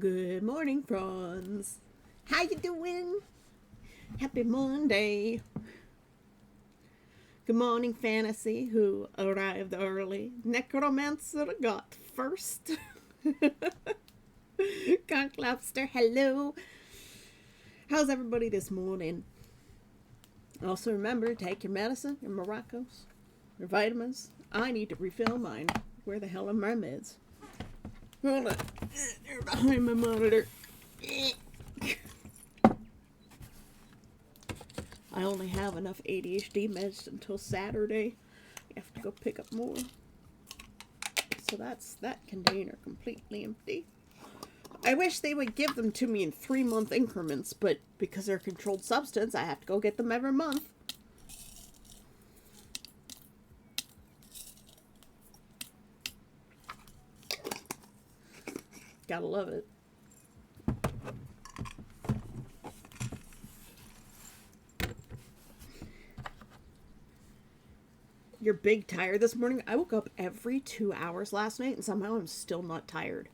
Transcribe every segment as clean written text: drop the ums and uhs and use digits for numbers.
Good morning, friends. How you doing? Happy Monday. Good morning, Fantasy, who arrived early. Necromancer got first. Conch Lobster, hello. How's everybody this morning? Also remember, take your medicine, your Morocco's, your vitamins. I need to refill mine. Where the hell are my meds? Hold on. They're behind my monitor. I only have enough ADHD meds until Saturday. I have to go pick up more. So that's that container completely empty. I wish they would give them to me in 3-month increments, but because they're a controlled substance, I have to go get them every month. Gotta love it. You're big tired this morning? I woke up every 2 hours last night and somehow I'm still not tired.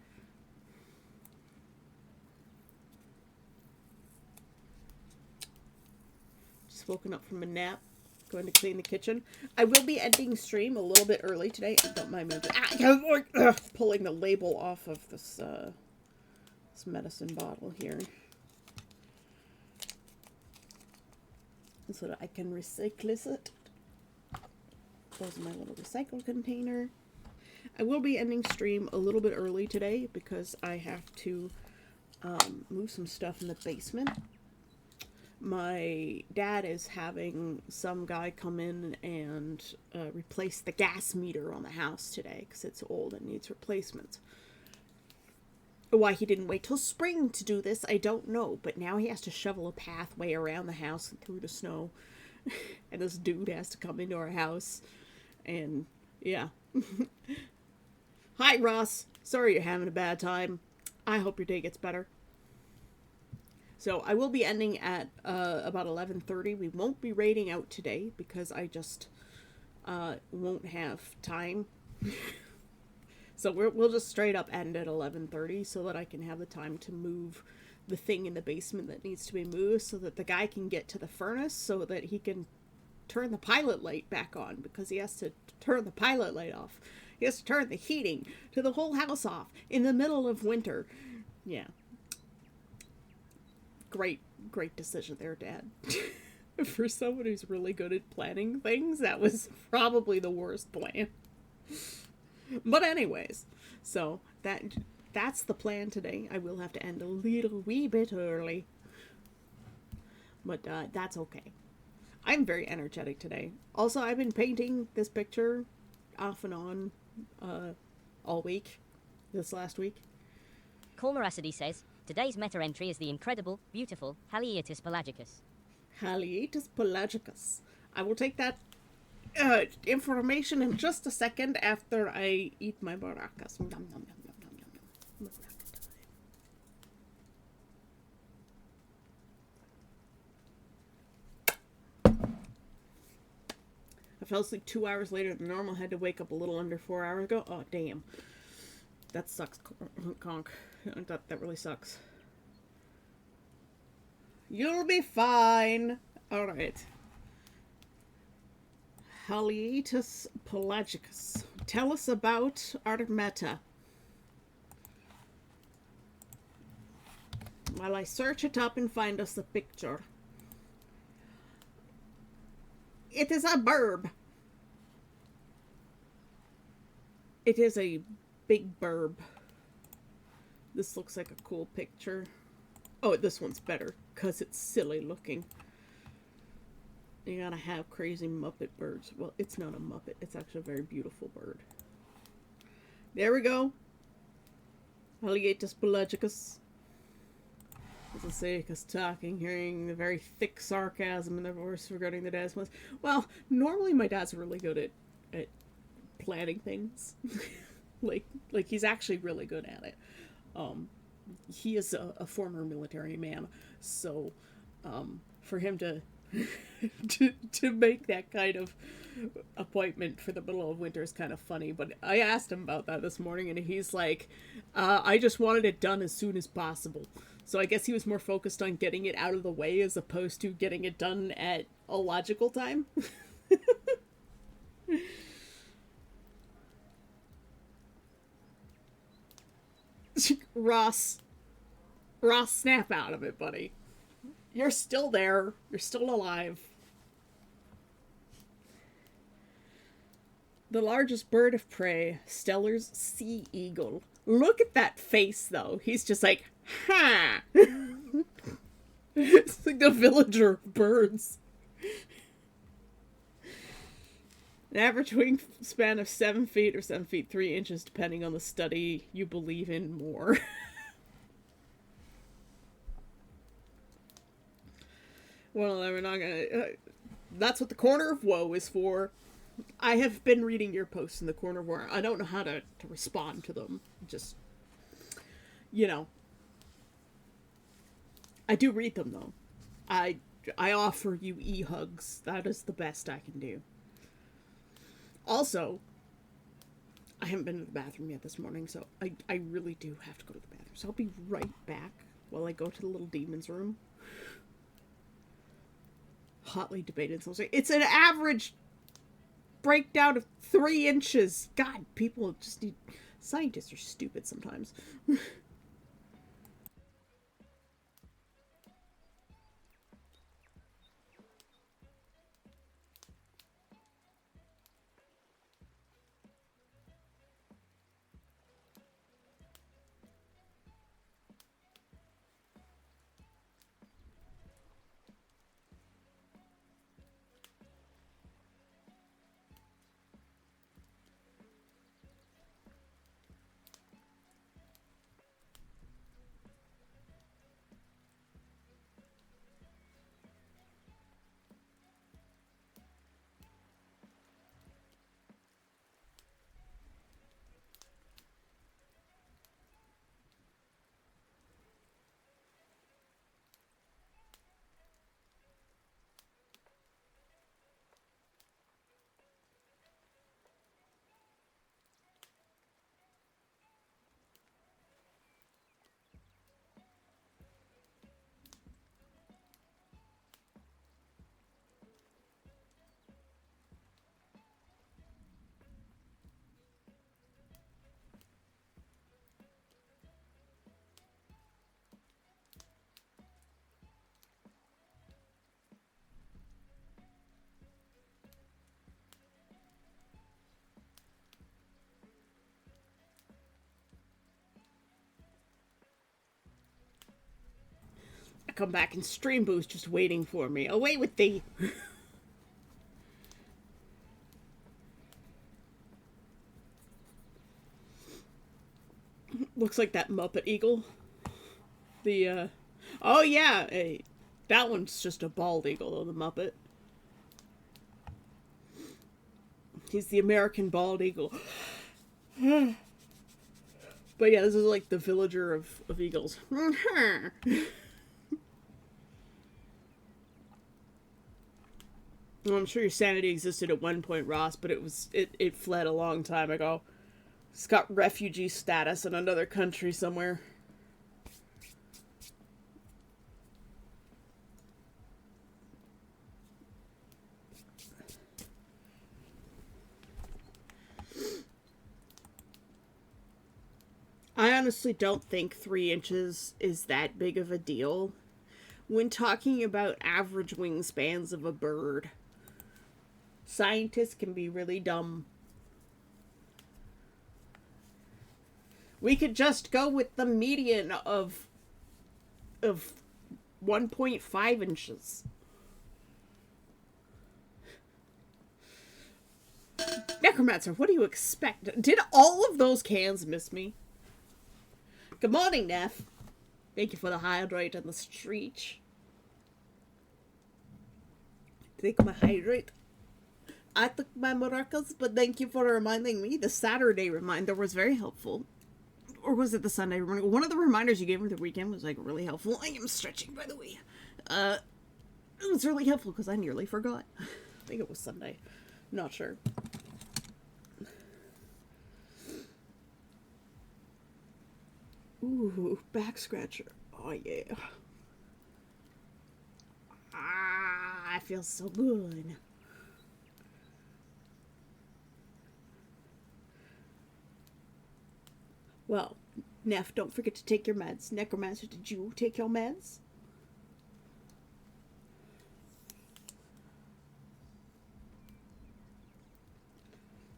Just woken up from a nap, going to clean the kitchen. I will be ending stream a little bit early today. Don't mind me pulling the label off of this medicine bottle here, so that I can recycle it. Close my little recycle container. I will be ending stream a little bit early today because I have to move some stuff in the basement. My dad is having some guy come in and replace the gas meter on the house today because it's old and needs replacement. Why he didn't wait till spring to do this, I don't know. But now he has to shovel a pathway around the house and through the snow. And this dude has to come into our house. And, yeah. Hi, Ross. Sorry you're having a bad time. I hope your day gets better. So, I will be ending at about 11:30. We won't be raiding out today because I just won't have time. So we'll just straight up end at 11:30 so that I can have the time to move the thing in the basement that needs to be moved so that the guy can get to the furnace so that he can turn the pilot light back on because he has to turn the pilot light off. He has to turn the heating to the whole house off in the middle of winter. Yeah. Great decision there, Dad. For someone who's really good at planning things, that was probably the worst plan. But anyways, so that's the plan today. I will have to end a little wee bit early. But that's okay. I'm very energetic today. Also, I've been painting this picture off and on all week, this last week. Cormoracity says, today's meta entry is the incredible, beautiful Haliaeetus pelagicus. Haliaeetus pelagicus. I will take that information in just a second after I eat my maracas. Nom, nom, nom, nom, nom, nom, nom. I fell asleep 2 hours later than normal. Had to wake up a little under 4 hours ago. Oh, damn. That sucks, Conch. That really sucks. You'll be fine. Alright. Haliaeetus pelagicus. Tell us about Artemata. While I search it up and find us a picture. It is a burb. It is a big burb. This looks like a cool picture. Oh, this one's better because it's silly looking. You gotta have crazy Muppet birds. Well, it's not a Muppet. It's actually a very beautiful bird. There we go. Haliaeetus pelagicus. As I say, because talking, hearing the very thick sarcasm in their voice regarding the dad's plans. Well, normally my dad's really good at planning things. like he's actually really good at it. He is a former military man, so for him to to make that kind of appointment for the middle of winter is kind of funny. But I asked him about that this morning, and he's like, I just wanted it done as soon as possible. So I guess he was more focused on getting it out of the way as opposed to getting it done at a logical time. Ross, snap out of it, buddy. You're still there. You're still alive. The largest bird of prey, Steller's sea eagle. Look at that face, though. He's just like, ha! It's like the villager of birds. An average wingspan of 7 feet or 7 feet 3 inches, depending on the study you believe in more. Well, we're not gonna... that's what the Corner of Woe is for. I have been reading your posts in the Corner of Woe. I don't know how to respond to them. Just, you know. I do read them, though. I offer you e-hugs. That is the best I can do. Also, I haven't been to the bathroom yet this morning, so I really do have to go to the bathroom. So I'll be right back while I go to the little demon's room. Hotly debated. So it's an average breakdown of 3 inches. God, people just need... Scientists are stupid sometimes. Come back and Stream Boost just waiting for me. Away with thee! Looks like that Muppet Eagle. Oh yeah! Hey, that one's just a bald eagle, though, the Muppet. He's the American bald eagle. But yeah, this is like the villager of eagles. Well, I'm sure your sanity existed at one point, Ross, but it fled a long time ago. It's got refugee status in another country somewhere. I honestly don't think 3 inches is that big of a deal when talking about average wingspans of a bird. Scientists can be really dumb. We could just go with the median of 1.5 inches. Necromancer, what do you expect? Did all of those cans miss me? Good morning, Neff. Thank you for the hydrate and the street. Take my hydrate. I took my maracas, but thank you for reminding me. The Saturday reminder was very helpful. Or was it the Sunday reminder? One of the reminders you gave me the weekend was like really helpful. I am stretching, by the way. It was really helpful because I nearly forgot. I think it was Sunday. Not sure. Ooh, back scratcher. Oh yeah. Ah, I feel so good. Well, Neff, don't forget to take your meds. Necromancer, did you take your meds?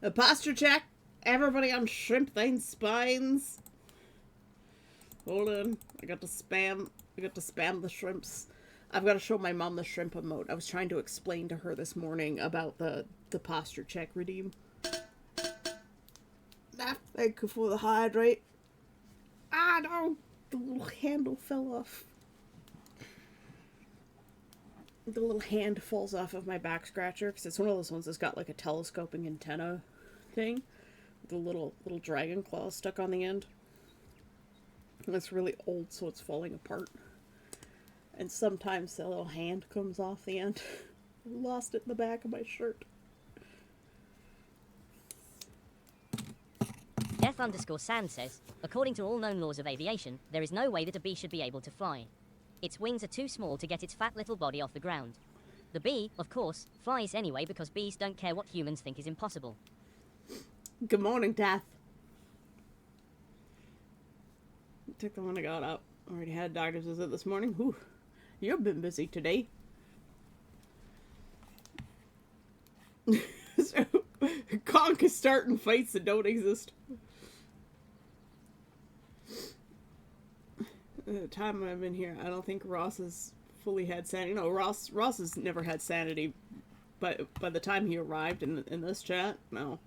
A posture check. Everybody on Shrimp Thane Spines. Hold on. I got to spam the shrimps. I've got to show my mom the shrimp emote. I was trying to explain to her this morning about the posture check redeem. Ah, thank you for the hydrate. Ah, no! The little handle fell off. The little hand falls off of my back scratcher because it's one of those ones that's got like a telescoping antenna thing. The little dragon claw stuck on the end. And it's really old, so it's falling apart. And sometimes the little hand comes off the end. I lost it in the back of my shirt. Death_Sand says, according to all known laws of aviation, there is no way that a bee should be able to fly. Its wings are too small to get its fat little body off the ground. The bee, of course, flies anyway because bees don't care what humans think is impossible. Good morning, Death. Took the one I got up. Already had a doctor's visit this morning. Whew. You've been busy today. So, Conk is starting fights that don't exist. The time I've been here, I don't think Ross has fully had sanity. No, Ross has never had sanity, but by the time he arrived in this chat, no.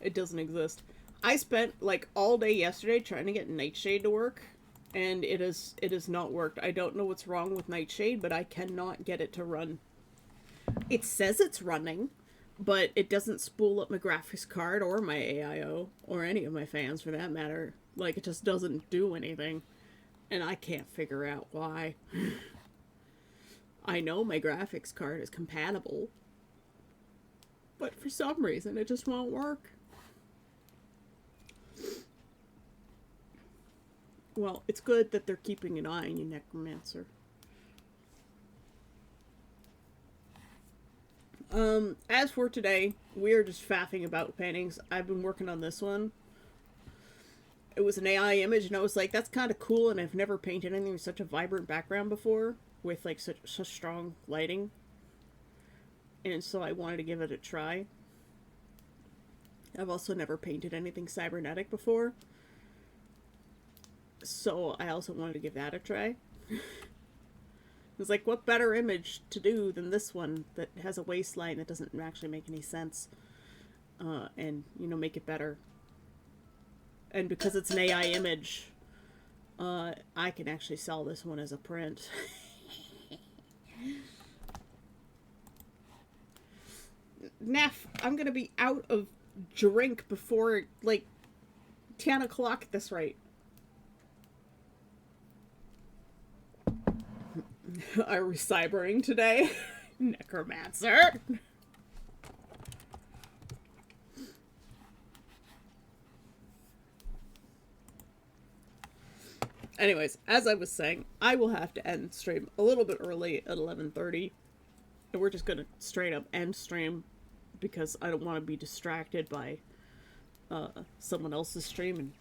It doesn't exist. I spent like all day yesterday trying to get Nightshade to work, and it has not worked. I don't know what's wrong with Nightshade, but I cannot get it to run. It says it's running, but it doesn't spool up my graphics card or my AIO or any of my fans for that matter. Like, it just doesn't do anything, and I can't figure out why. I know my graphics card is compatible, but for some reason it just won't work. Well, it's good that they're keeping an eye on you, Necromancer. As for today, we are just faffing about paintings. I've been working on this one. It was an AI image, and I was like, that's kind of cool, and I've never painted anything with such a vibrant background before, with like such strong lighting. And so I wanted to give it a try. I've also never painted anything cybernetic before, so I also wanted to give that a try. It was like, what better image to do than this one that has a waistline that doesn't actually make any sense, and, you know, make it better. And because it's an AI image, I can actually sell this one as a print. Neff, I'm gonna be out of drink before, like, 10 o'clock at this rate. Are we cybering today? Necromancer! Anyways, as I was saying, I will have to end stream a little bit early at 11:30. And we're just gonna straight up end stream because I don't want to be distracted by someone else's stream and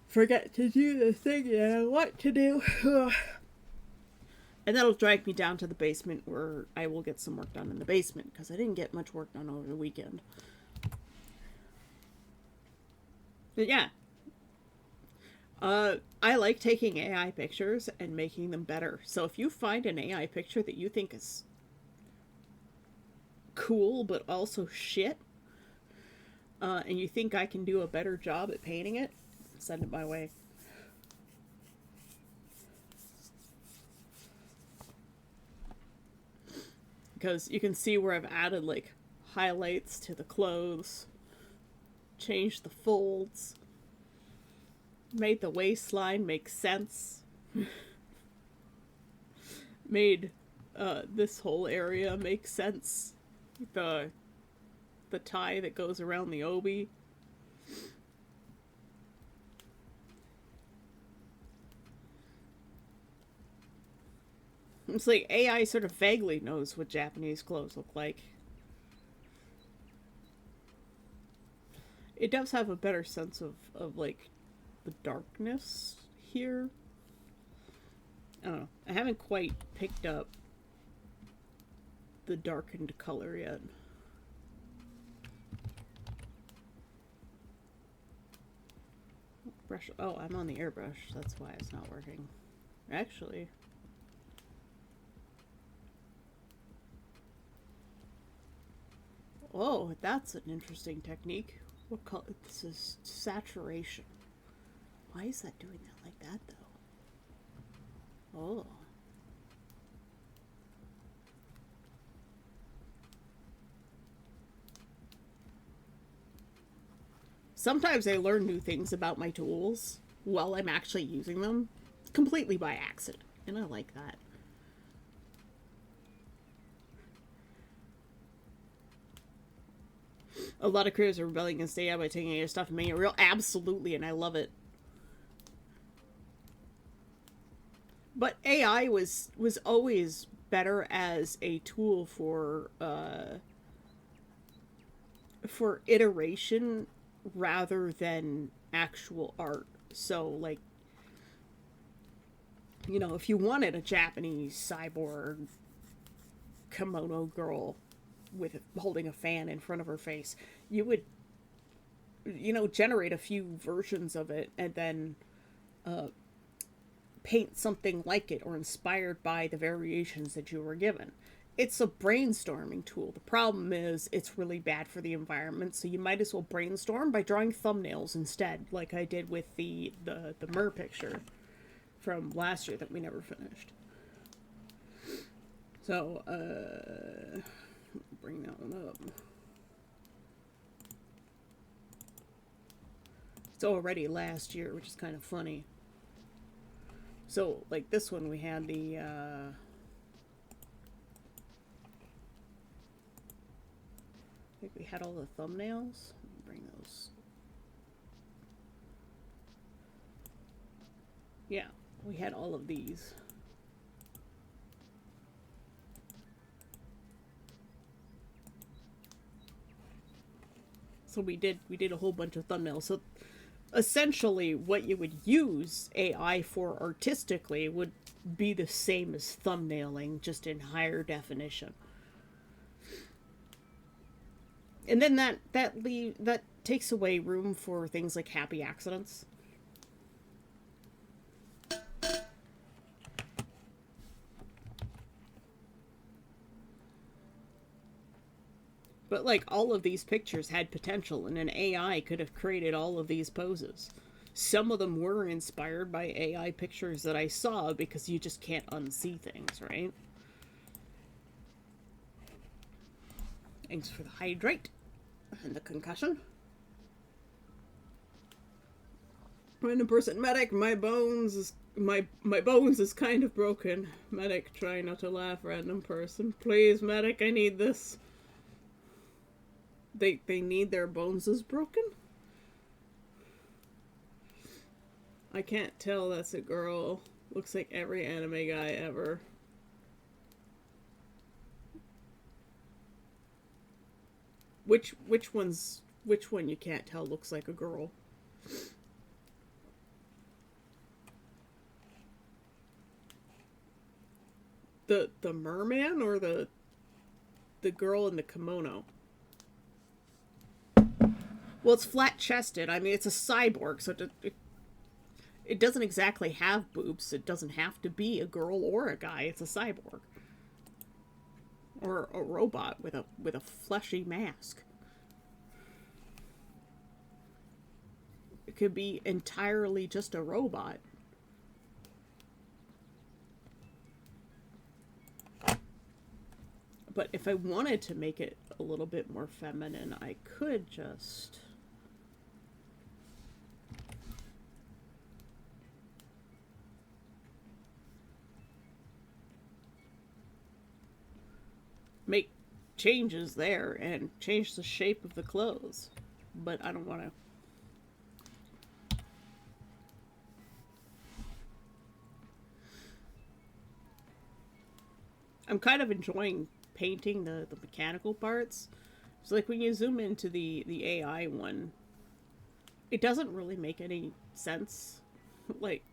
forget to do the thing that I want to do. And that'll drag me down to the basement where I will get some work done in the basement because I didn't get much work done over the weekend. But yeah. I like taking AI pictures and making them better. So if you find an AI picture that you think is cool but also shit, and you think I can do a better job at painting it, send it my way. Because you can see where I've added like highlights to the clothes, changed the folds, made the waistline make sense, made this whole area makes sense. The the tie that goes around the obi. It's like AI sort of vaguely knows what Japanese clothes look like. It does have a better sense of like the darkness here. I don't know. I haven't quite picked up the darkened color yet. Brush. Oh, I'm on the airbrush. That's why it's not working. Actually. Oh, that's an interesting technique. What color? This is saturation. Why is that doing that like that, though? Oh. Sometimes I learn new things about my tools while I'm actually using them, completely by accident, and I like that. A lot of creators are rebelling against AI by taking your stuff and making it real. Absolutely, and I love it. But AI was always better as a tool for iteration rather than actual art. So, like, you know, if you wanted a Japanese cyborg kimono girl with holding a fan in front of her face, you would, you know, generate a few versions of it and then paint something like it or inspired by the variations that you were given. It's a brainstorming tool. The problem is it's really bad for the environment, so you might as well brainstorm by drawing thumbnails instead, like I did with the mer picture from last year that we never finished. So, bring that one up. It's already last year, which is kind of funny. So, like this one, we had the, I think we had all the thumbnails. Let me bring those. Yeah, we had all of these. So we did a whole bunch of thumbnails. So essentially what you would use AI for artistically would be the same as thumbnailing, just in higher definition. And then that takes away room for things like happy accidents. But like all of these pictures had potential, and an AI could have created all of these poses. Some of them were inspired by AI pictures that I saw because you just can't unsee things, right? Thanks for the hydrate and the concussion. Random person, medic, my bones is kind of broken. Medic, try not to laugh. Random person, please, medic, I need this. They need their bones is broken? I can't tell that's a girl. Looks like every anime guy ever. Which one you can't tell looks like a girl? The merman or the girl in the kimono? Well, it's flat chested. I mean, it's a cyborg, so it doesn't exactly have boobs. It doesn't have to be a girl or a guy. It's a cyborg. Or a robot with a fleshy mask. It could be entirely just a robot. But if I wanted to make it a little bit more feminine, I could just... changes there and change the shape of the clothes. But I don't want to. I'm kind of enjoying painting the mechanical parts. It's like when you zoom into the AI one, it doesn't really make any sense. Like,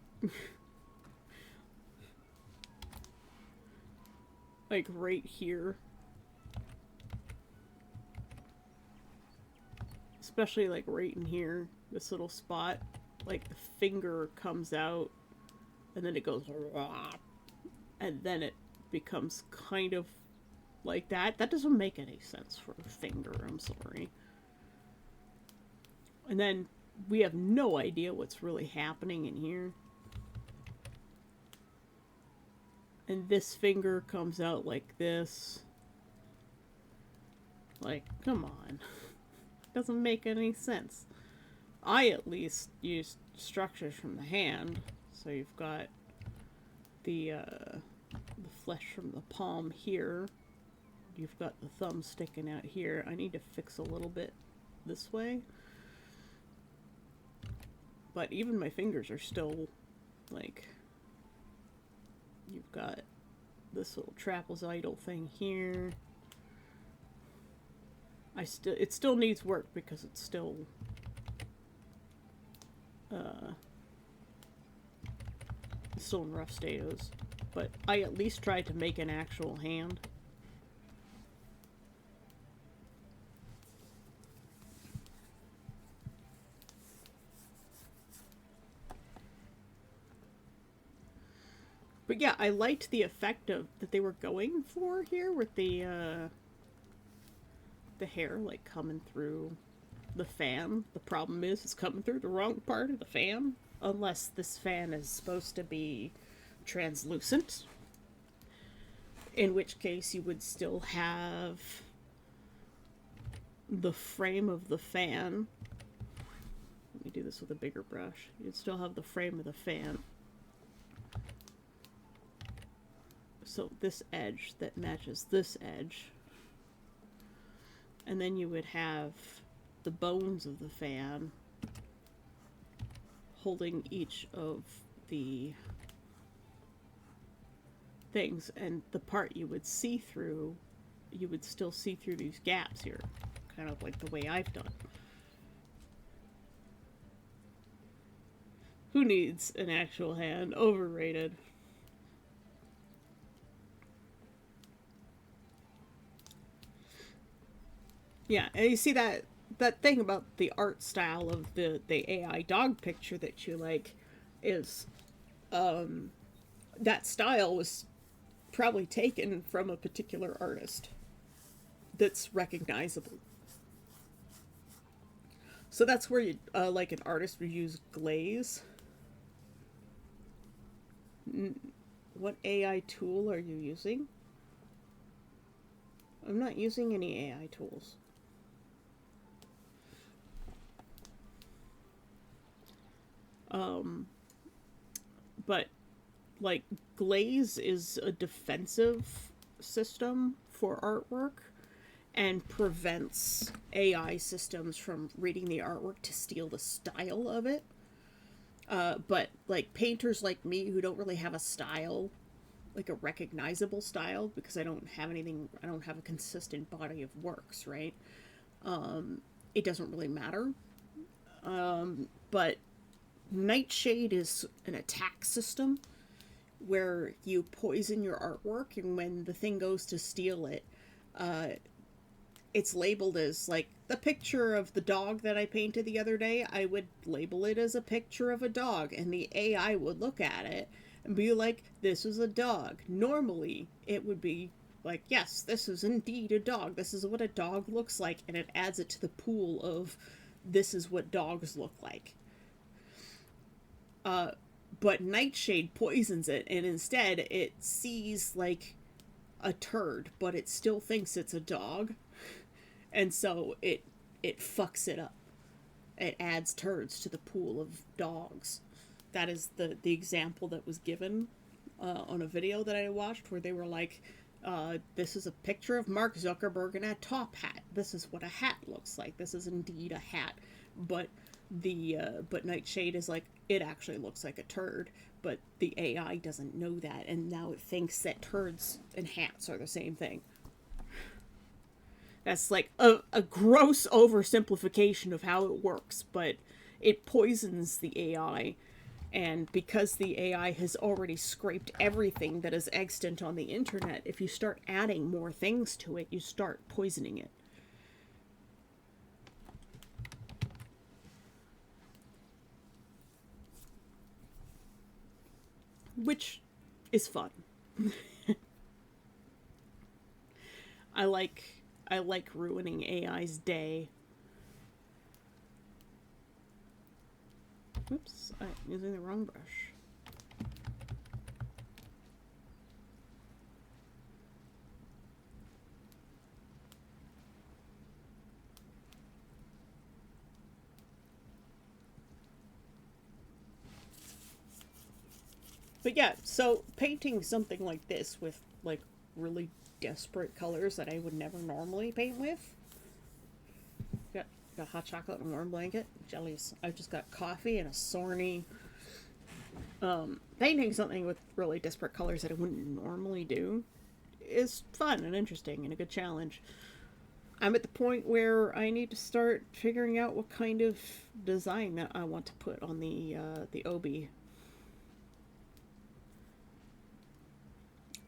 like right here. Especially like right in here, this little spot. Like the finger comes out and then it goes and then it becomes kind of like that. That doesn't make any sense for a finger, I'm sorry. And then we have no idea what's really happening in here. And this finger comes out like this. Like, come on. Doesn't make any sense. I at least used structures from the hand. So you've got the flesh from the palm here. You've got the thumb sticking out here. I need to fix a little bit this way. But even my fingers are still, like, you've got this little trapezoidal thing here. It still needs work because it's still, still in rough status. But I at least tried to make an actual hand. But yeah, I liked the effect of that they were going for here with the hair like coming through the fan. The problem is it's coming through the wrong part of the fan, unless this fan is supposed to be translucent, in which case you would still have the frame of the fan. Let me do this with a bigger brush. You'd still have the frame of the fan. So this edge that matches this edge. And then you would have the bones of the fan holding each of the things. And the part you would see through, you would still see through these gaps here. Kind of like the way I've done. Who needs an actual hand? Overrated. Yeah, and you see that thing about the art style of the AI dog picture that you like is that style was probably taken from a particular artist that's recognizable. So that's where you like an artist would use glaze. What AI tool are you using? I'm not using any AI tools. But like glaze is a defensive system for artwork and prevents AI systems from reading the artwork to steal the style of it. But like painters like me who don't really have a style, like a recognizable style, because I don't have a consistent body of works, right? It doesn't really matter. But Nightshade is an attack system where you poison your artwork, and when the thing goes to steal it, it's labeled as like the picture of the dog that I painted the other day. I would label it as a picture of a dog, and the AI would look at it and be like, this is a dog. Normally, it would be like, yes, this is indeed a dog. This is what a dog looks like, and it adds it to the pool of this is what dogs look like. But Nightshade poisons it, and instead it sees like a turd, but it still thinks it's a dog, and so it fucks it up. It adds turds to the pool of dogs. That is the example that was given on a video that I watched, where they were like, This is a picture of Mark Zuckerberg in a top hat. This is what a hat looks like. This is indeed a hat. But but Nightshade is like, it actually looks like a turd. But the AI doesn't know that, and now it thinks that turds and hats are the same thing. That's like a gross oversimplification of how it works, but it poisons the AI. And because the AI has already scraped everything that is extant on the internet, if you start adding more things to it, you start poisoning it. Which is fun. I like I like ruining AI's day. Oops, I'm using the wrong brush. But yeah, so painting something like this with like really desperate colors that I would never normally paint with. Got hot chocolate and a warm blanket. Jellies. I've just got coffee and a Sorny. Painting something with really desperate colors that I wouldn't normally do is fun and interesting and a good challenge. I'm at the point where I need to start figuring out what kind of design that I want to put on the obi,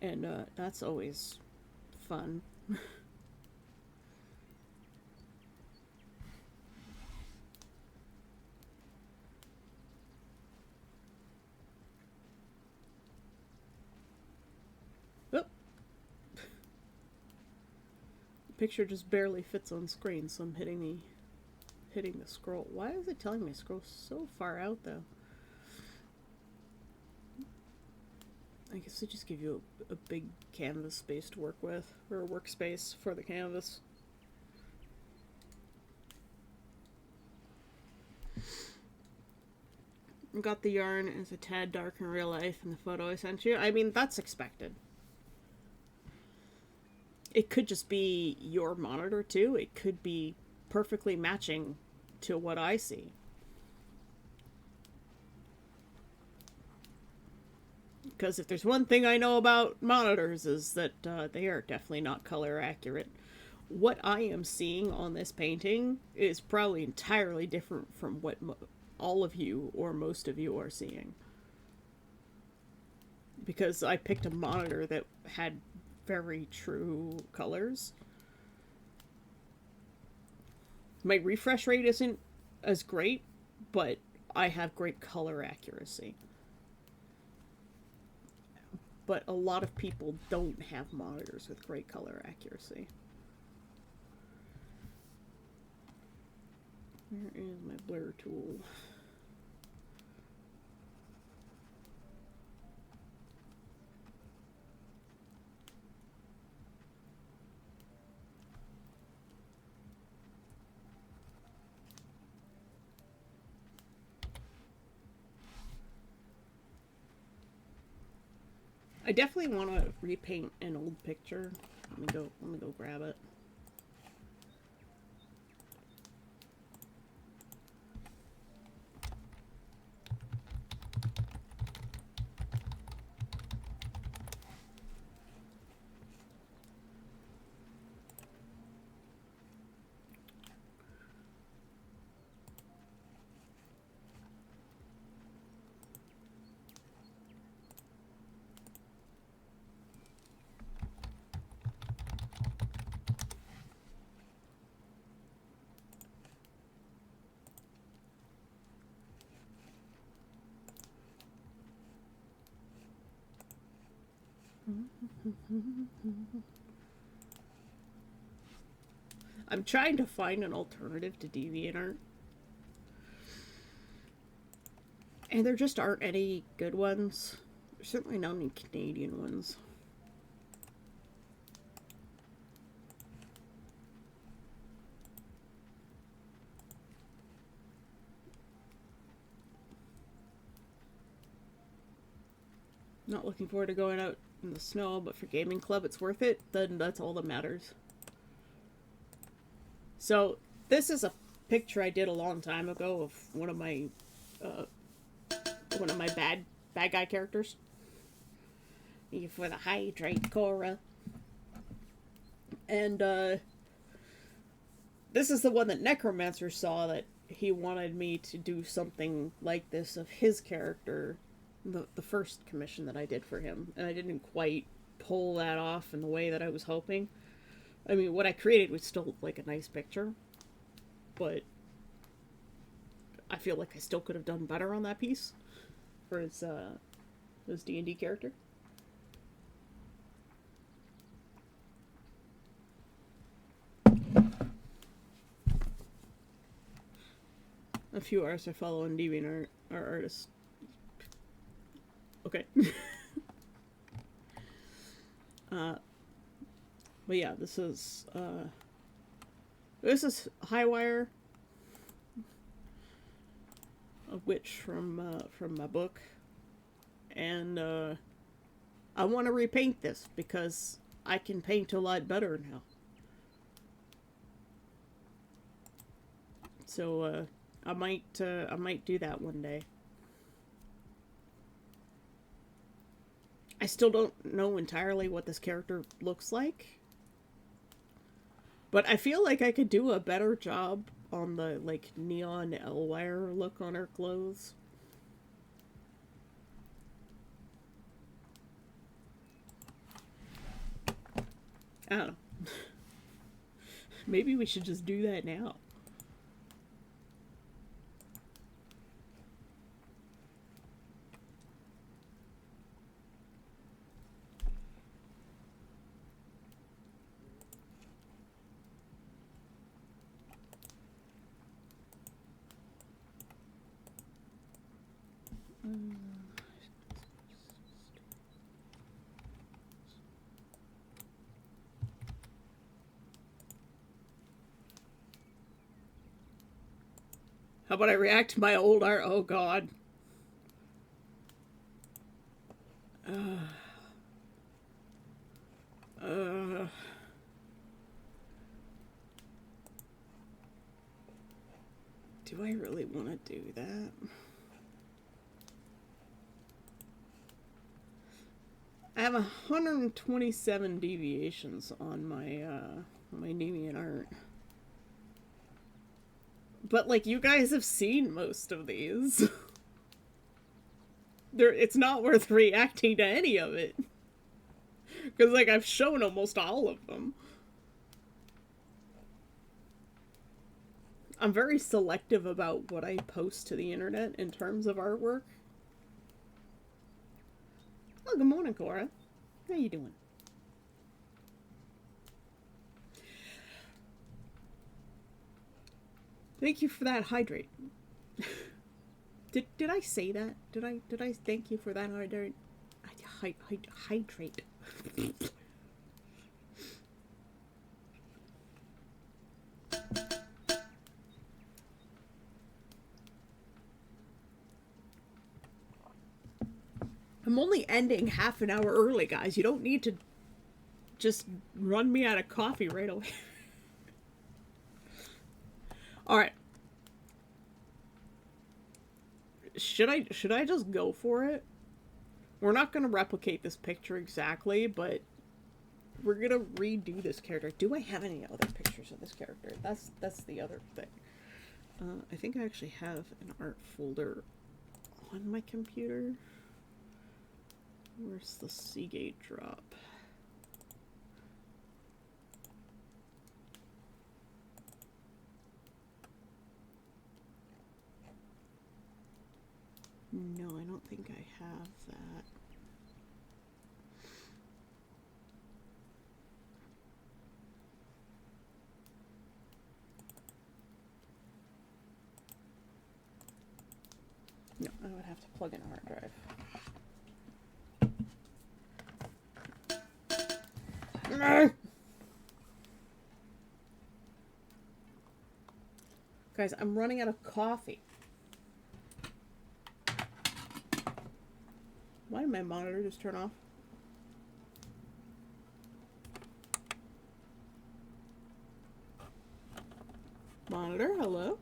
and that's always fun. Oh, the picture just barely fits on screen, so I'm hitting the scroll. Why is it telling me to scroll so far out though? I guess they just give you a big canvas space to work with, or a workspace for the canvas. Got the yarn is a tad dark in real life in the photo I sent you. I mean, that's expected. It could just be your monitor too. It could be perfectly matching to what I see. Because if there's one thing I know about monitors is that they are definitely not color accurate. What I am seeing on this painting is probably entirely different from what all of you or most of you are seeing. Because I picked a monitor that had very true colors. My refresh rate isn't as great, but I have great color accuracy. But a lot of people don't have monitors with great color accuracy. Where is my blur tool? I definitely want to repaint an old picture. Let me go grab it. I'm trying to find an alternative to DeviantArt. And there just aren't any good ones. There's certainly not any Canadian ones. Not looking forward to going out in the snow, but for gaming club it's worth it, then that's all that matters. So this is a picture I did a long time ago of one of my bad guy characters. Thank you for the hydrate, Cora. And this is the one that Necromancer saw, that he wanted me to do something like this of his character, the first commission that I did for him, and I didn't quite pull that off in the way that I was hoping. I mean, what I created was still like a nice picture, but I feel like I still could have done better on that piece for his D&D character. A few artists I follow on DeviantArt are artists. Okay. But yeah, this is Highwire, a witch from my book, and I want to repaint this because I can paint a lot better now. So I might do that one day. I still don't know entirely what this character looks like, but I feel like I could do a better job on the like neon Elwire look on her clothes. I don't know. Maybe we should just do that now. How about I react to my old art? Oh god. Do I really want to do that? I have 127 deviations on my DeviantArt. But like, you guys have seen most of these. It's not worth reacting to any of it. Because like, I've shown almost all of them. I'm very selective about what I post to the internet in terms of artwork. Oh, good morning, Cora. How you doing? Thank you for that hydrate. Did I say that? Did I thank you for that hydrate? Hydrate. I'm only ending half an hour early, guys. You don't need to just run me out of coffee right away. Alright. Should I just go for it? We're not gonna replicate this picture exactly, but we're gonna redo this character. Do I have any other pictures of this character? That's the other thing. I think I actually have an art folder on my computer. Where's the Seagate drop? No, I don't think I have that. No, I would have to plug in a hard drive. Guys, I'm running out of coffee. Why did my monitor just turn off? Monitor, hello?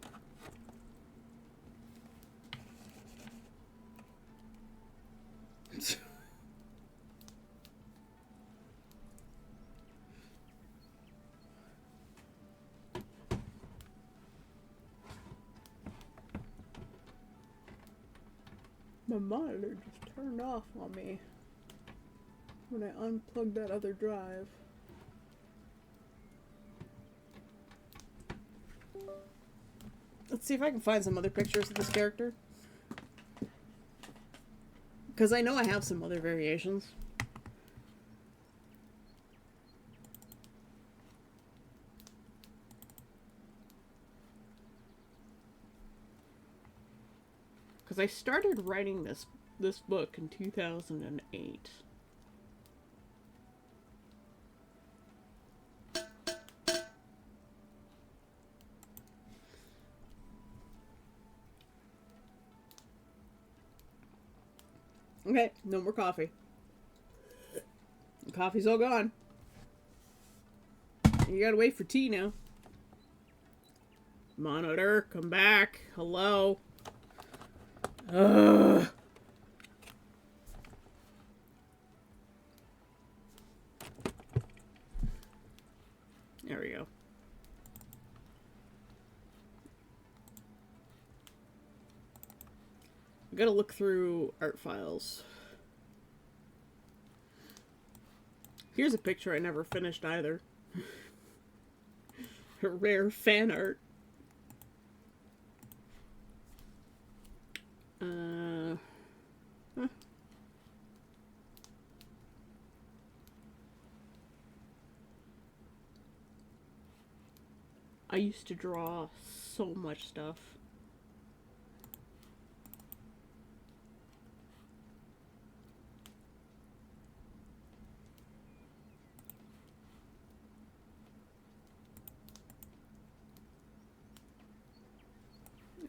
My monitor just turned off on me when I unplugged that other drive. Let's see if I can find some other pictures of this character. Because I know I have some other variations. Because I started writing this book in 2008. Okay, no more coffee. The coffee's all gone. You gotta wait for tea now. Monitor, come back. Hello. Ugh. There we go. I gotta look through art files. Here's a picture I never finished either. A rare fan art. Huh. I used to draw so much stuff.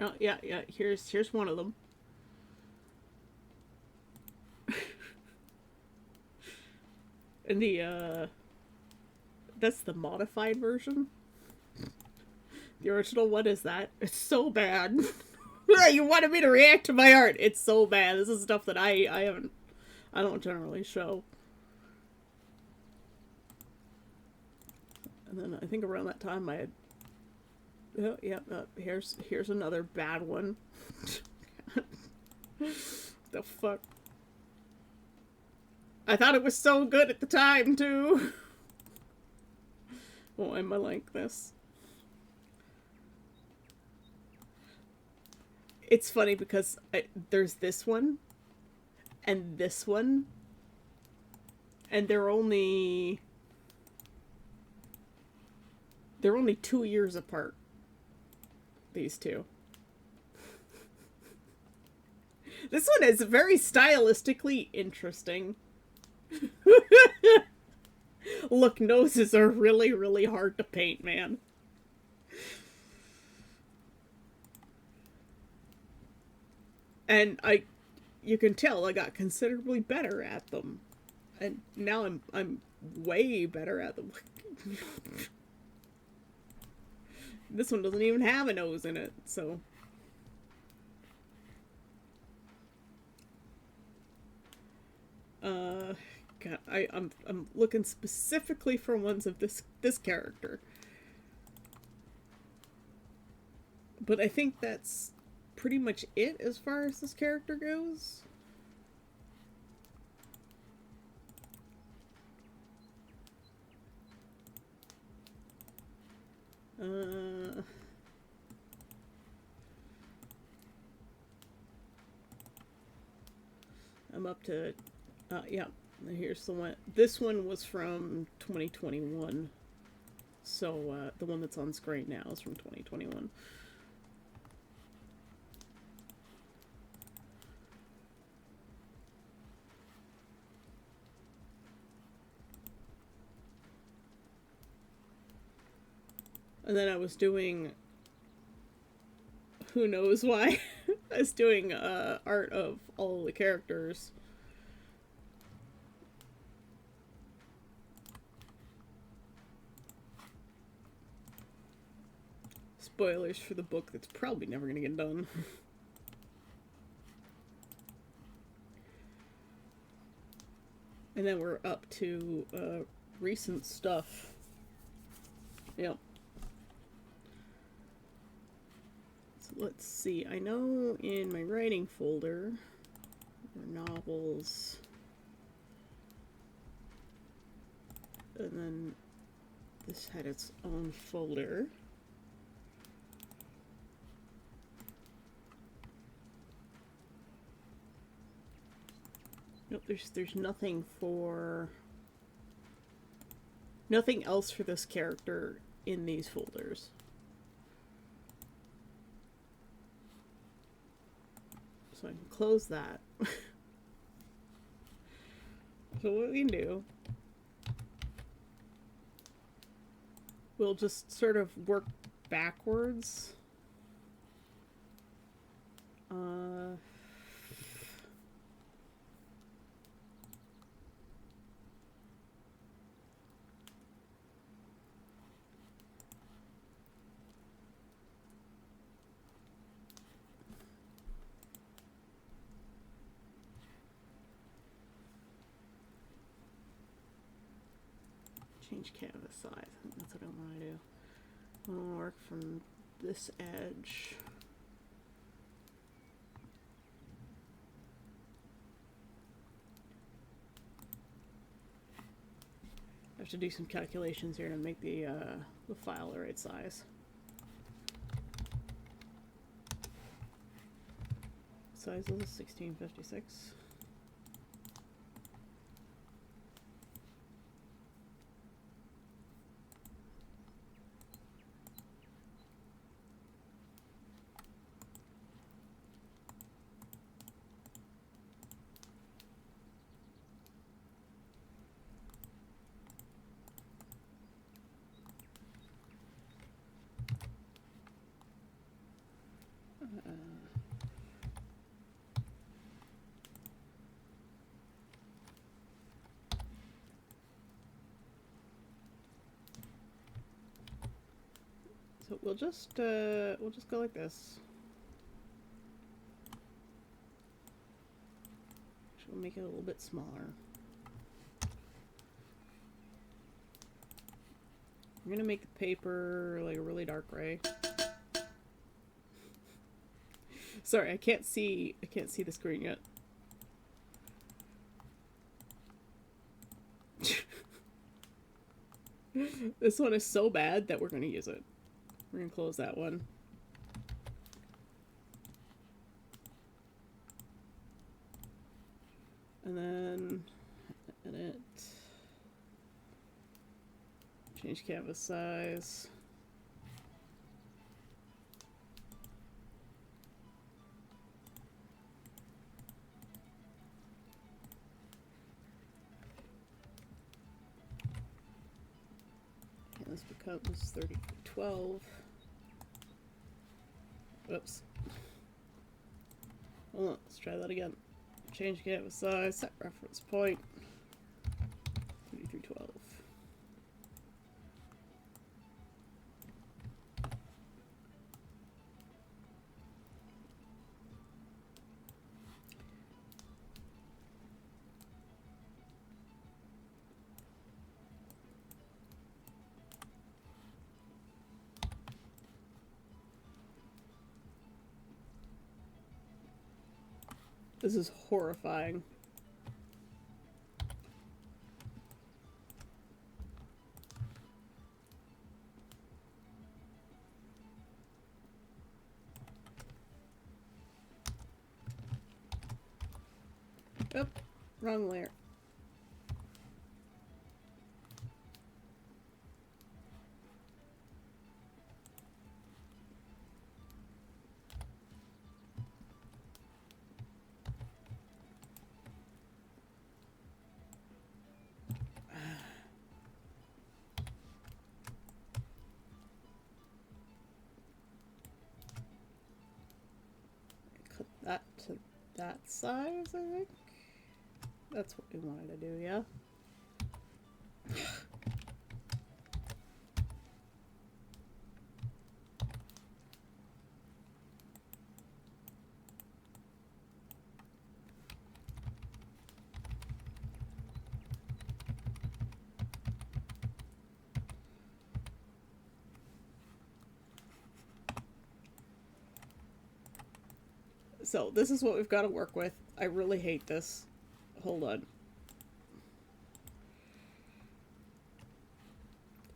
Oh, yeah, here's one of them. And that's the modified version. The original one is that. It's so bad. You wanted me to react to my art. It's so bad. This is stuff that I don't generally show. And then I think around that time I had... Oh, yeah, here's another bad one. The fuck? I thought it was so good at the time, too. Why am I like this? It's funny because there's this one and this one, and they're only 2 years apart. These two. This one is very stylistically interesting. Look, noses are really, really hard to paint, man. And you can tell I got considerably better at them. And now I'm way better at them. This one doesn't even have a nose in it, so. God, I'm looking specifically for ones of this character. But I think that's pretty much it as far as this character goes. I'm up to, yeah, here's the one. This one was from 2021. So, the one that's on screen now is from 2021. And then I was doing, who knows why, I was doing art of all the characters. spoilers for the book that's probably never gonna get done. And then we're up to recent stuff. Yep. So let's see. I know in my writing folder, there are novels. And then this had its own folder. Nope, there's nothing else for this character in these folders. So I can close that. So what we can do, we'll just sort of work backwards. Change canvas size. I think that's what I want to do. I want to work from this edge. I have to do some calculations here to make the file the right size. Size is 1656. So we'll just go like this. Actually, we'll make it a little bit smaller. I'm gonna make the paper like a really dark gray. Sorry, I can't see the screen yet. This one is so bad that we're gonna use it. We're gonna close that one. And then edit. Change canvas size. And this becomes 30×12. Oops. Hold on, let's try that again. Change canvas size, set reference point. 30×12. This is horrifying. Oh, wrong layer. Cut that to that size, I think. That's what we wanted to do, yeah? So this is what we've got to work with. I really hate this. Hold on.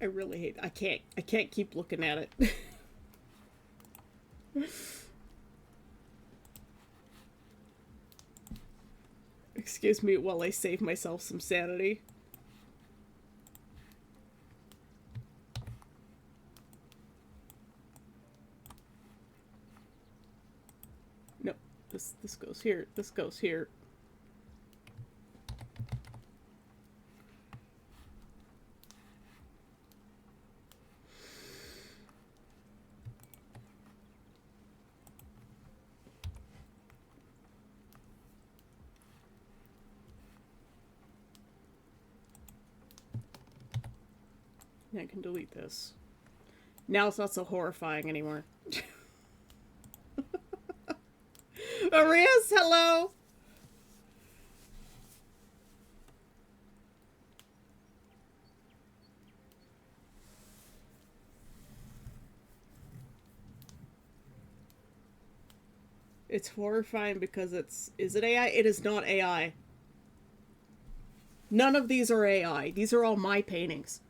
I really hate. I can't keep looking at it. Excuse me while I save myself some sanity. Nope. This goes here. This goes here. I can delete this. Now it's not so horrifying anymore. Arias, hello! It's horrifying because is it AI? It is not AI. None of these are AI. These are all my paintings.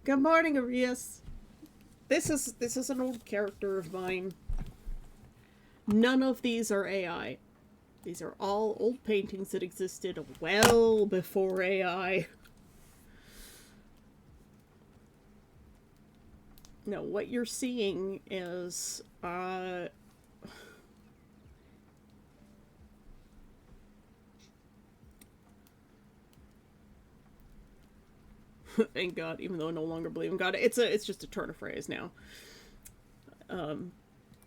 Good morning, Arias. This is an old character of mine. None of these are AI. These are all old paintings that existed well before AI. No, what you're seeing is thank God, even though I no longer believe in God. It's just a turn of phrase now.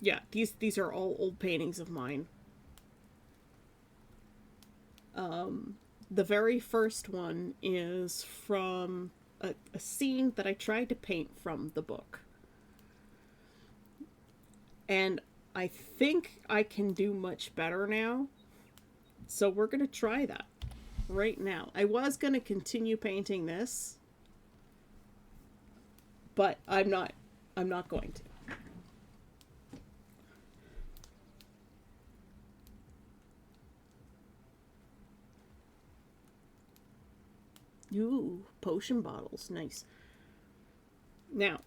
Yeah, these are all old paintings of mine. The very first one is from a scene that I tried to paint from the book. And I think I can do much better now. So we're going to try that right now. I was going to continue painting this, but I'm not going to. Ooh, potion bottles. Nice. Now,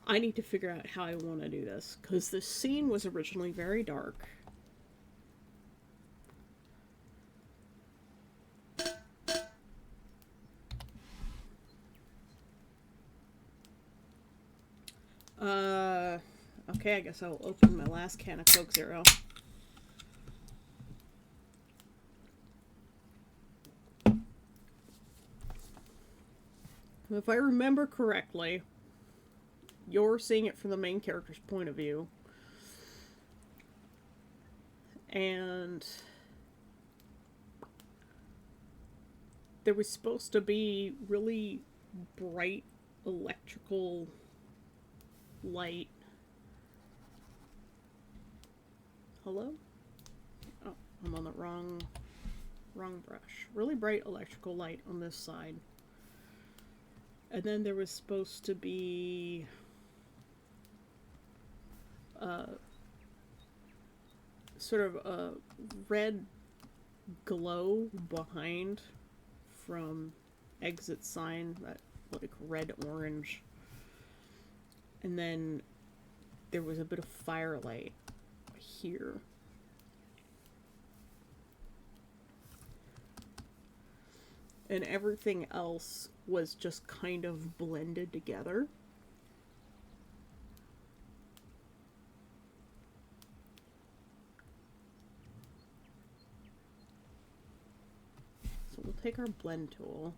I need to figure out how I want to do this, because the scene was originally very dark. Okay, I guess I'll open my last can of Coke Zero. If I remember correctly, you're seeing it from the main character's point of view. And there was supposed to be really bright electrical light. Hello? Oh, I'm on the wrong brush. Really bright electrical light on this side. And then there was supposed to be sort of a red glow behind from exit sign, that like red orange. And then there was a bit of firelight here. And everything else was just kind of blended together. So we'll take our blend tool.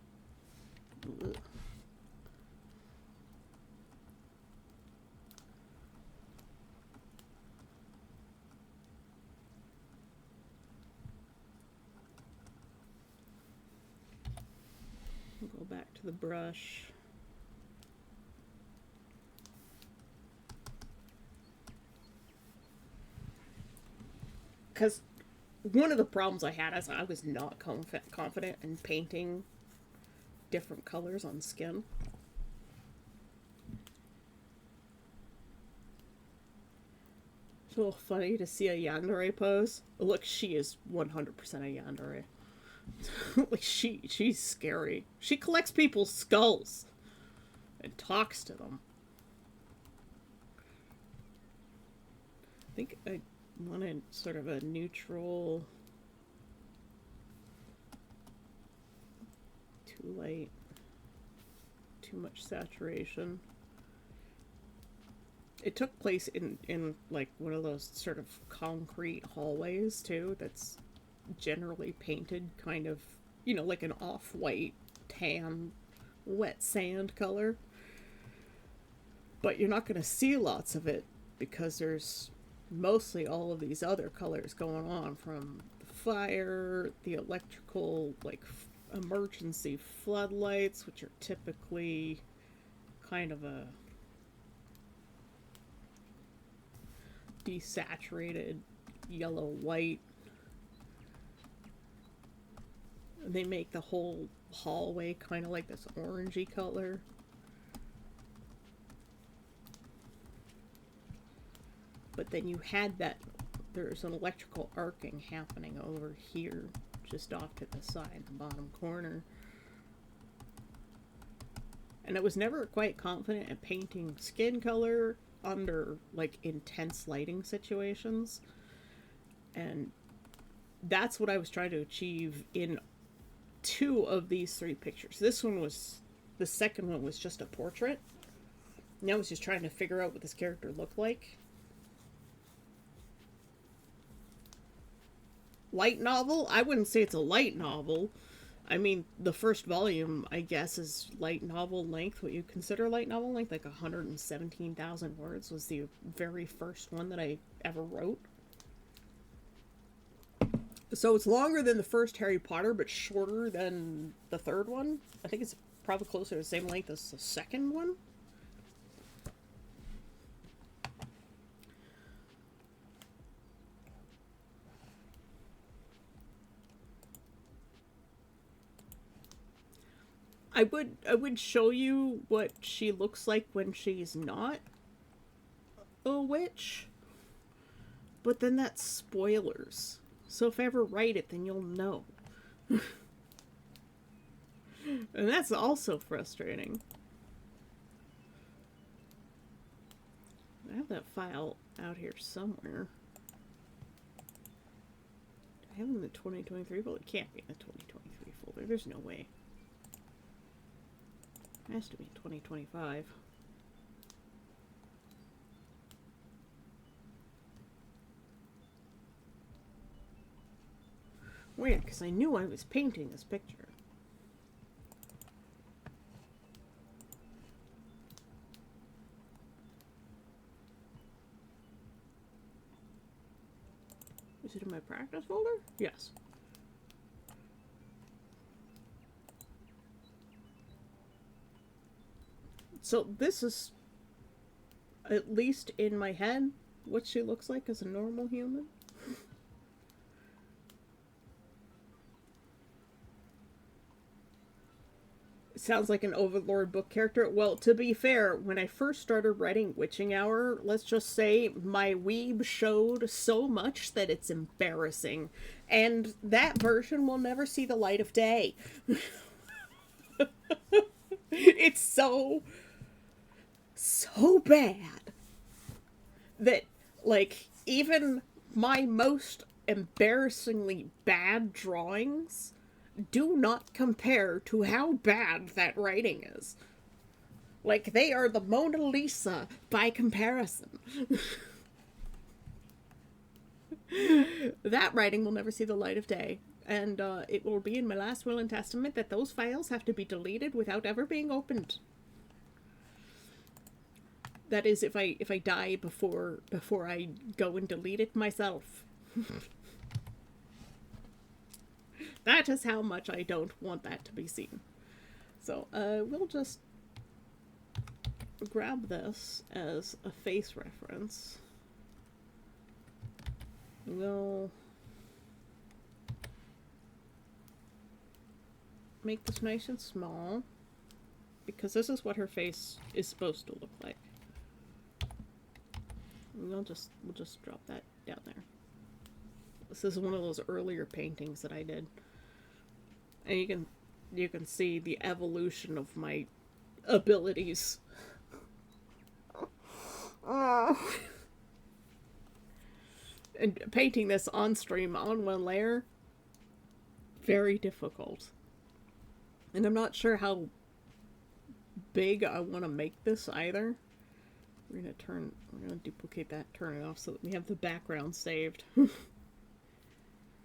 Ugh. Go back to the brush. because one of the problems I had is I was not confident in painting different colors on skin. It's a little funny to see a yandere pose. Look, she is 100% a yandere. Like, she's scary. She collects people's skulls and talks to them. I think I wanted sort of a neutral, too light, too much saturation. It took place in like one of those sort of concrete hallways too, that's generally painted kind of, you know, like an off-white, tan, wet sand color. But you're not going to see lots of it because there's mostly all of these other colors going on, from the fire, the electrical, like emergency floodlights, which are typically kind of a desaturated yellow white. They make the whole hallway kind of like this orangey color. But then you had that, there's an electrical arcing happening over here, just off to the side, the bottom corner. And I was never quite confident at painting skin color under, like, intense lighting situations. And that's what I was trying to achieve in 2 of these 3 pictures. This one was, the second one was just a portrait. And I was just trying to figure out what this character looked like. Light novel? I wouldn't say it's a light novel. I mean, the first volume, I guess, is light novel length. What you consider light novel length, like 117,000 words, was the very first one that I ever wrote. So it's longer than the first Harry Potter, but shorter than the third one. I think it's probably closer to the same length as the second one. I would show you what she looks like when she's not a witch, but then that's spoilers. So if I ever write it, then you'll know. And that's also frustrating. I have that file out here somewhere. I have it in the 2023 folder. It can't be in the 2023 folder. There's no way. It has to be 2025. Weird, because I knew I was painting this picture. Is it in my practice folder? Yes. So this is, at least in my head, what she looks like as a normal human. It sounds like an Overlord book character. Well, to be fair, when I first started writing Witching Hour, let's just say my weeb showed so much that it's embarrassing. And that version will never see the light of day. It's so bad that, like, even my most embarrassingly bad drawings do not compare to how bad that writing is. Like, they are the Mona Lisa by comparison. That writing will never see the light of day. And it will be in my last will and testament that those files have to be deleted without ever being opened. That is, if I die before I go and delete it myself. That is how much I don't want that to be seen. So we'll just grab this as a face reference. We'll make this nice and small, because this is what her face is supposed to look like. And we'll just drop that down there. This is one of those earlier paintings that I did, and you can see the evolution of my abilities. And painting this on stream on one layer, very difficult. And I'm not sure how big I want to make this either. We're gonna duplicate that, turn it off so that we have the background saved. I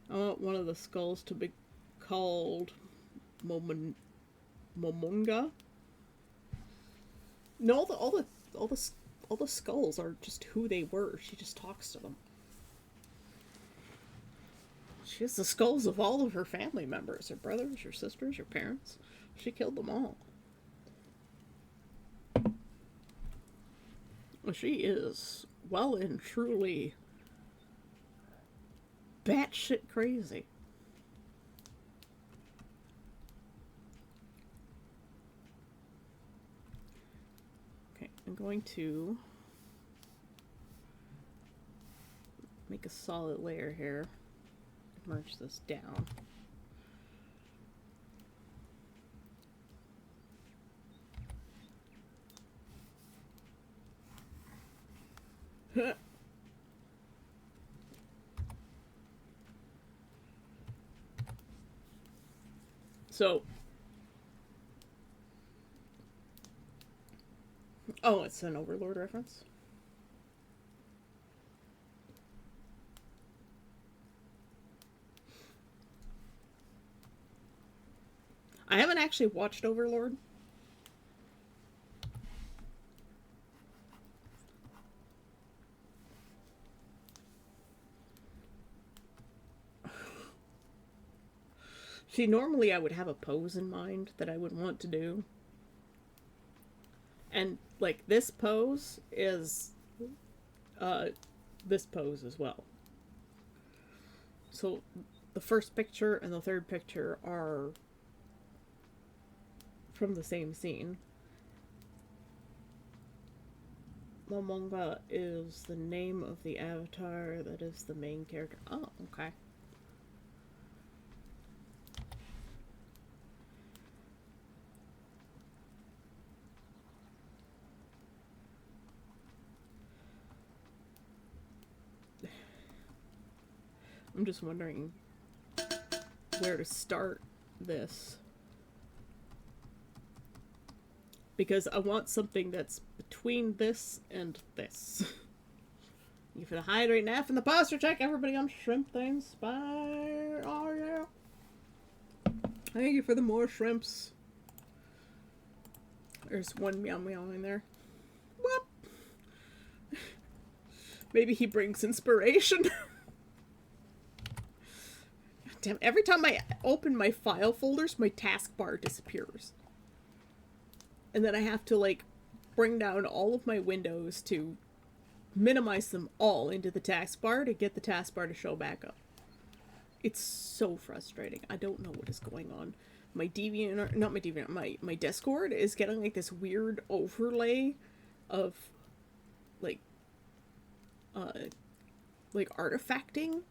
want one of the skulls to be called Momonga. No, all the skulls are just who they were. She just talks to them. She has the skulls of all of her family members, her brothers, her sisters, her parents. She killed them all. She is well and truly batshit crazy. Okay, I'm going to make a solid layer here. Merge this down. So, oh, it's an Overlord reference. I haven't actually watched Overlord. See, normally I would have a pose in mind that I would want to do. And, like, this pose is, this pose as well. So, the first picture and the third picture are from the same scene. Momonga is the name of the avatar that is the main character. Oh, okay. I'm just wondering where to start this. Because I want something that's between this and this. You finna hide right now from the posture check. Everybody on shrimp things. Bye. Oh, yeah. Thank you for the more shrimps. There's one meow meow in there. Whoop. Maybe he brings inspiration. Damn, every time I open my file folders, my taskbar disappears. And then I have to, like, bring down all of my windows to minimize them all into the taskbar to get the taskbar to show back up. It's so frustrating. I don't know what is going on. My DeviantArt, not my DeviantArt, my Discord is getting, like, this weird overlay of, like artifacting.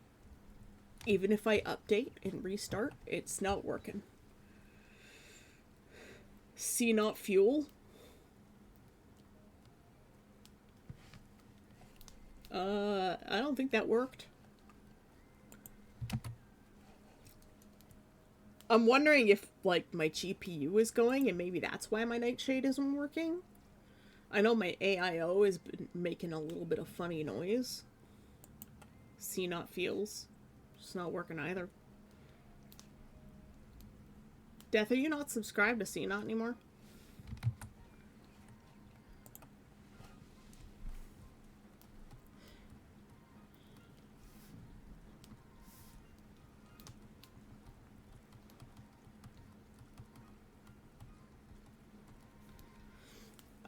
Even if I update and restart, it's not working. See not fuel. I don't think that worked. I'm wondering if, like, my GPU is going and maybe that's why my Nightshade isn't working. I know my AIO has been making a little bit of funny noise. See not feels. It's not working either. Death, are you not subscribed to CNOT anymore?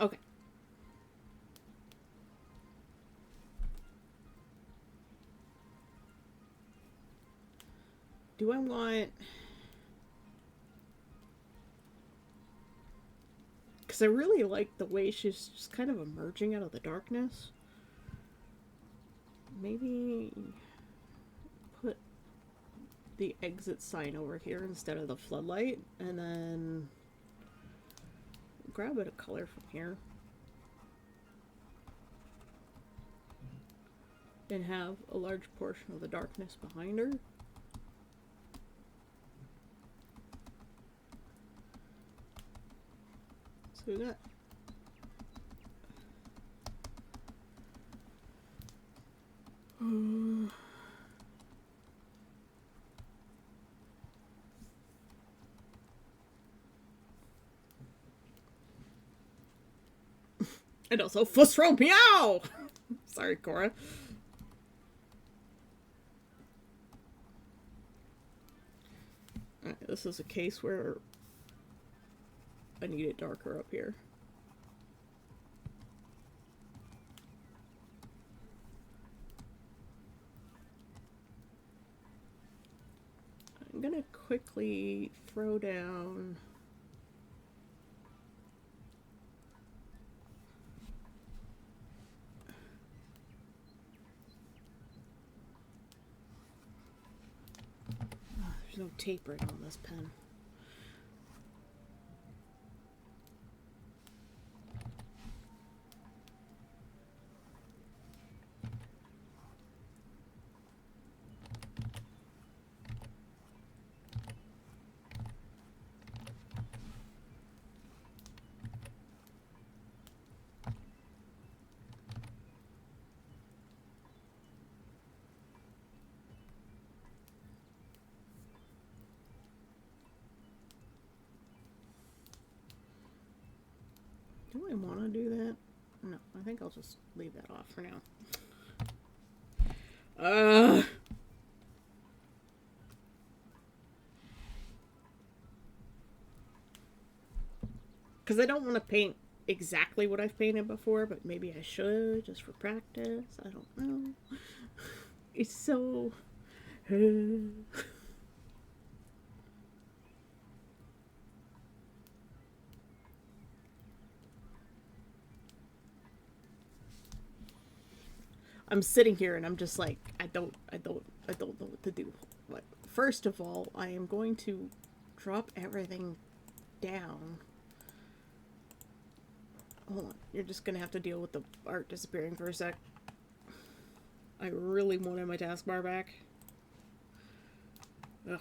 Okay. Do I want... Because I really like the way she's just kind of emerging out of the darkness. Maybe put the exit sign over here instead of the floodlight, and then grab a bit of color from here. And have a large portion of the darkness behind her. So we got and also Fussro Meow! Sorry, Cora. Alright, this is a case where I need it darker up here. I'm gonna quickly throw down there's no tape right on this pen. Do I want to do that? No, I think I'll just leave that off for now. Because I don't want to paint exactly what I've painted before, but maybe I should, just for practice. I don't know. It's so... I'm sitting here and I'm just like, I don't know what to do. But first of all, I am going to drop everything down. Hold on, you're just gonna have to deal with the art disappearing for a sec. I really wanted my taskbar back. Ugh.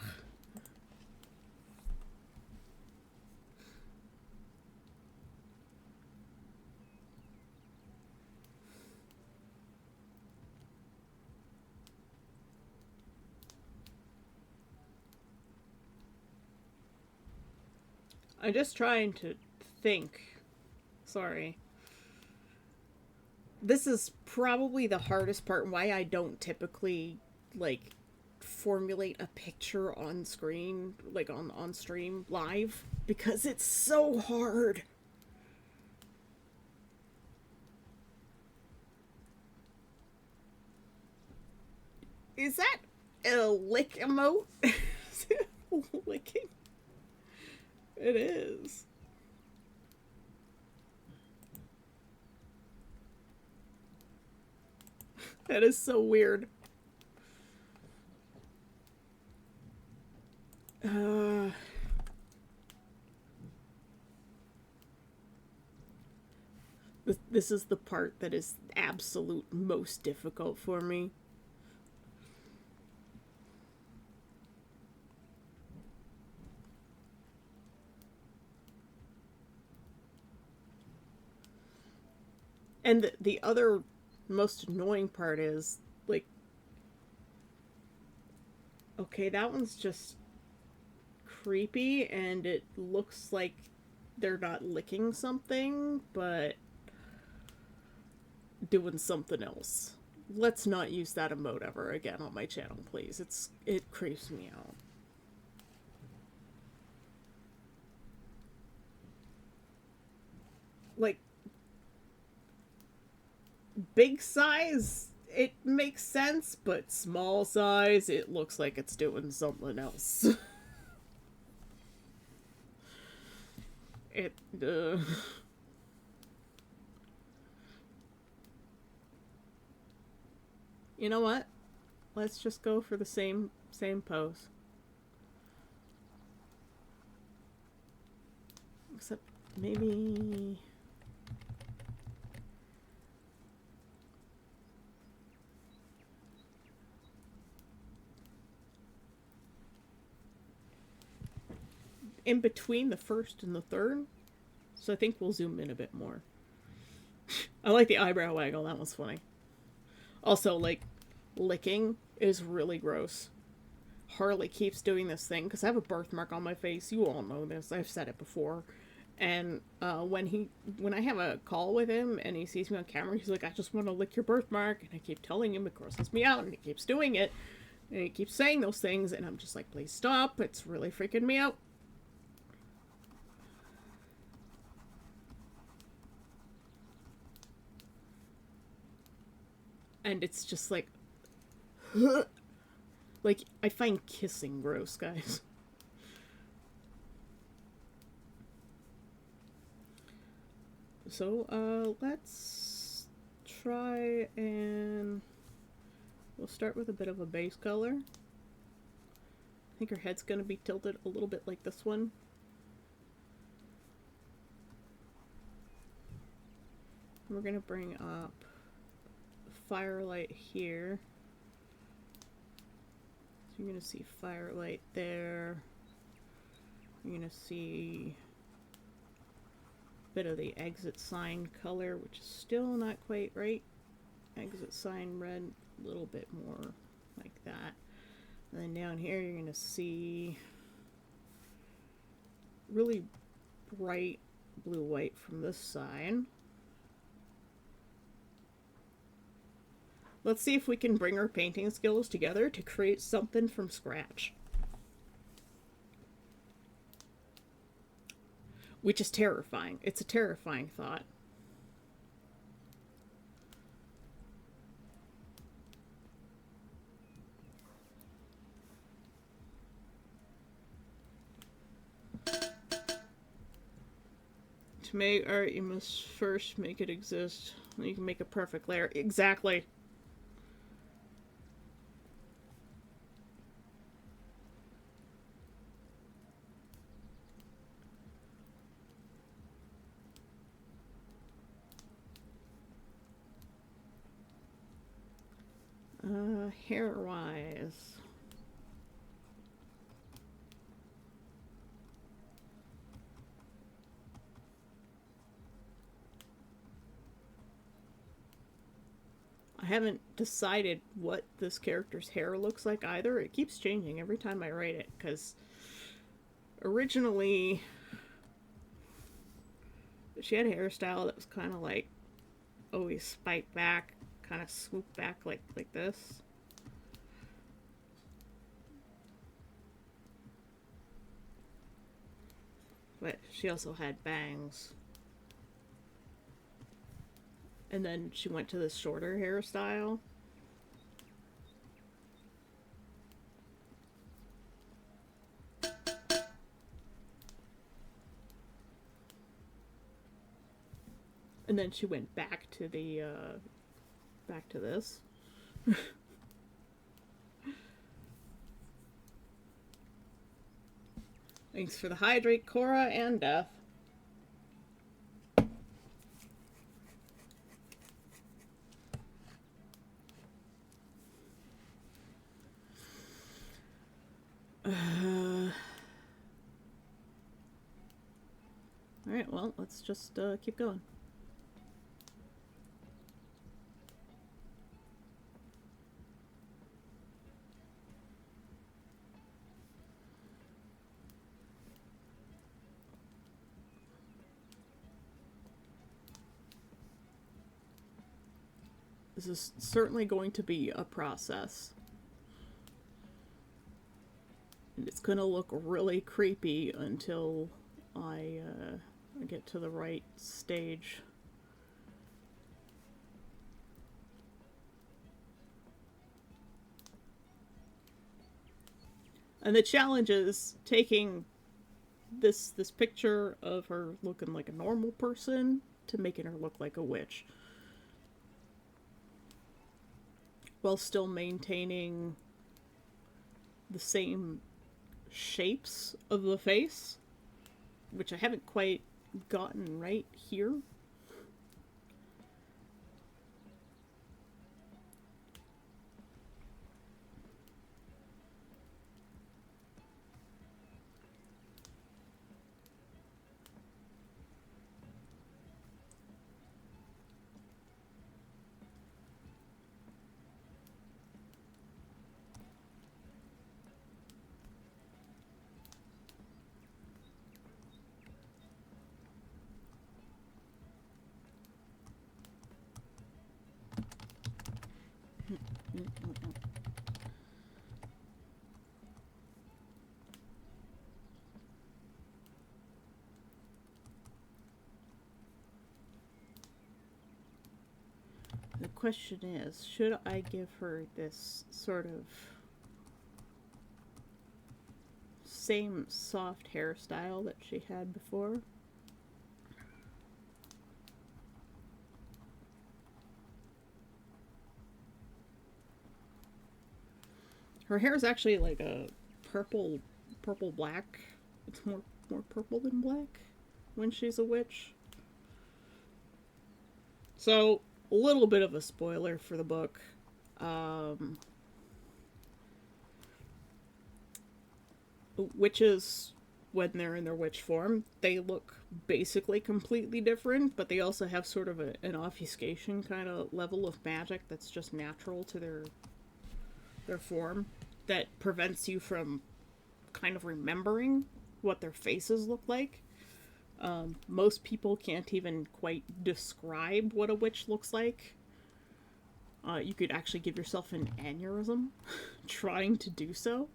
I'm just trying to think. Sorry. This is probably the hardest part and why I don't typically, like, formulate a picture on screen, like on stream live, because it's so hard. Is that a lick emote? Is it licking? It is. That is so weird. This is the part that is absolute most difficult for me. And the other most annoying part is, like, okay, that one's just creepy and it looks like they're not licking something, but doing something else. Let's not use that emote ever again on my channel, please. It creeps me out. Like, big size, it makes sense, but small size, it looks like it's doing something else. It, You know what? Let's just go for the same pose. Except maybe... in between the first and the third. So I think we'll zoom in a bit more. I like the eyebrow waggle. That was funny. Also, like, licking is really gross. Harley keeps doing this thing because I have a birthmark on my face. You all know this. I've said it before. And when I have a call with him and he sees me on camera, he's like, "I just want to lick your birthmark," and I keep telling him it grosses me out, and he keeps doing it, and he keeps saying those things, and I'm just like, "Please stop! It's really freaking me out." And it's just like, like, I find kissing gross, guys. So, let's try and we'll start with a bit of a base color. I think her head's going to be tilted a little bit like this one. We're going to bring up firelight here. So you're going to see firelight there. You're going to see a bit of the exit sign color, which is still not quite right. Exit sign red, a little bit more like that. And then down here you're going to see really bright blue-white from this side. Let's see if we can bring our painting skills together to create something from scratch. Which is terrifying. It's a terrifying thought. To make art, you must first make it exist. You can make a perfect layer. Exactly. Hair-wise. I haven't decided what this character's hair looks like either. It keeps changing every time I write it, because originally she had a hairstyle that was kind of like always spiked back, kind of swooped back like this. But she also had bangs. And then she went to this shorter hairstyle. And then she went back to the, back to this. Thanks for the hydrate, Cora and Death. Alright, well, let's just keep going. This is certainly going to be a process. And it's going to look really creepy until I get to the right stage. And the challenge is taking this picture of her looking like a normal person to making her look like a witch. while still maintaining the same shapes of the face, which I haven't quite gotten right here. The question is, should I give her this sort of same soft hairstyle that she had before? Her hair is actually like a purple black. It's more purple than black when she's a witch. So, a little bit of a spoiler for the book. Witches, when they're in their witch form, they look basically completely different, but they also have sort of an obfuscation kind of level of magic that's just natural to their form that prevents you from kind of remembering what their faces look like. Most people can't even quite describe what a witch looks like. You could actually give yourself an aneurysm trying to do so.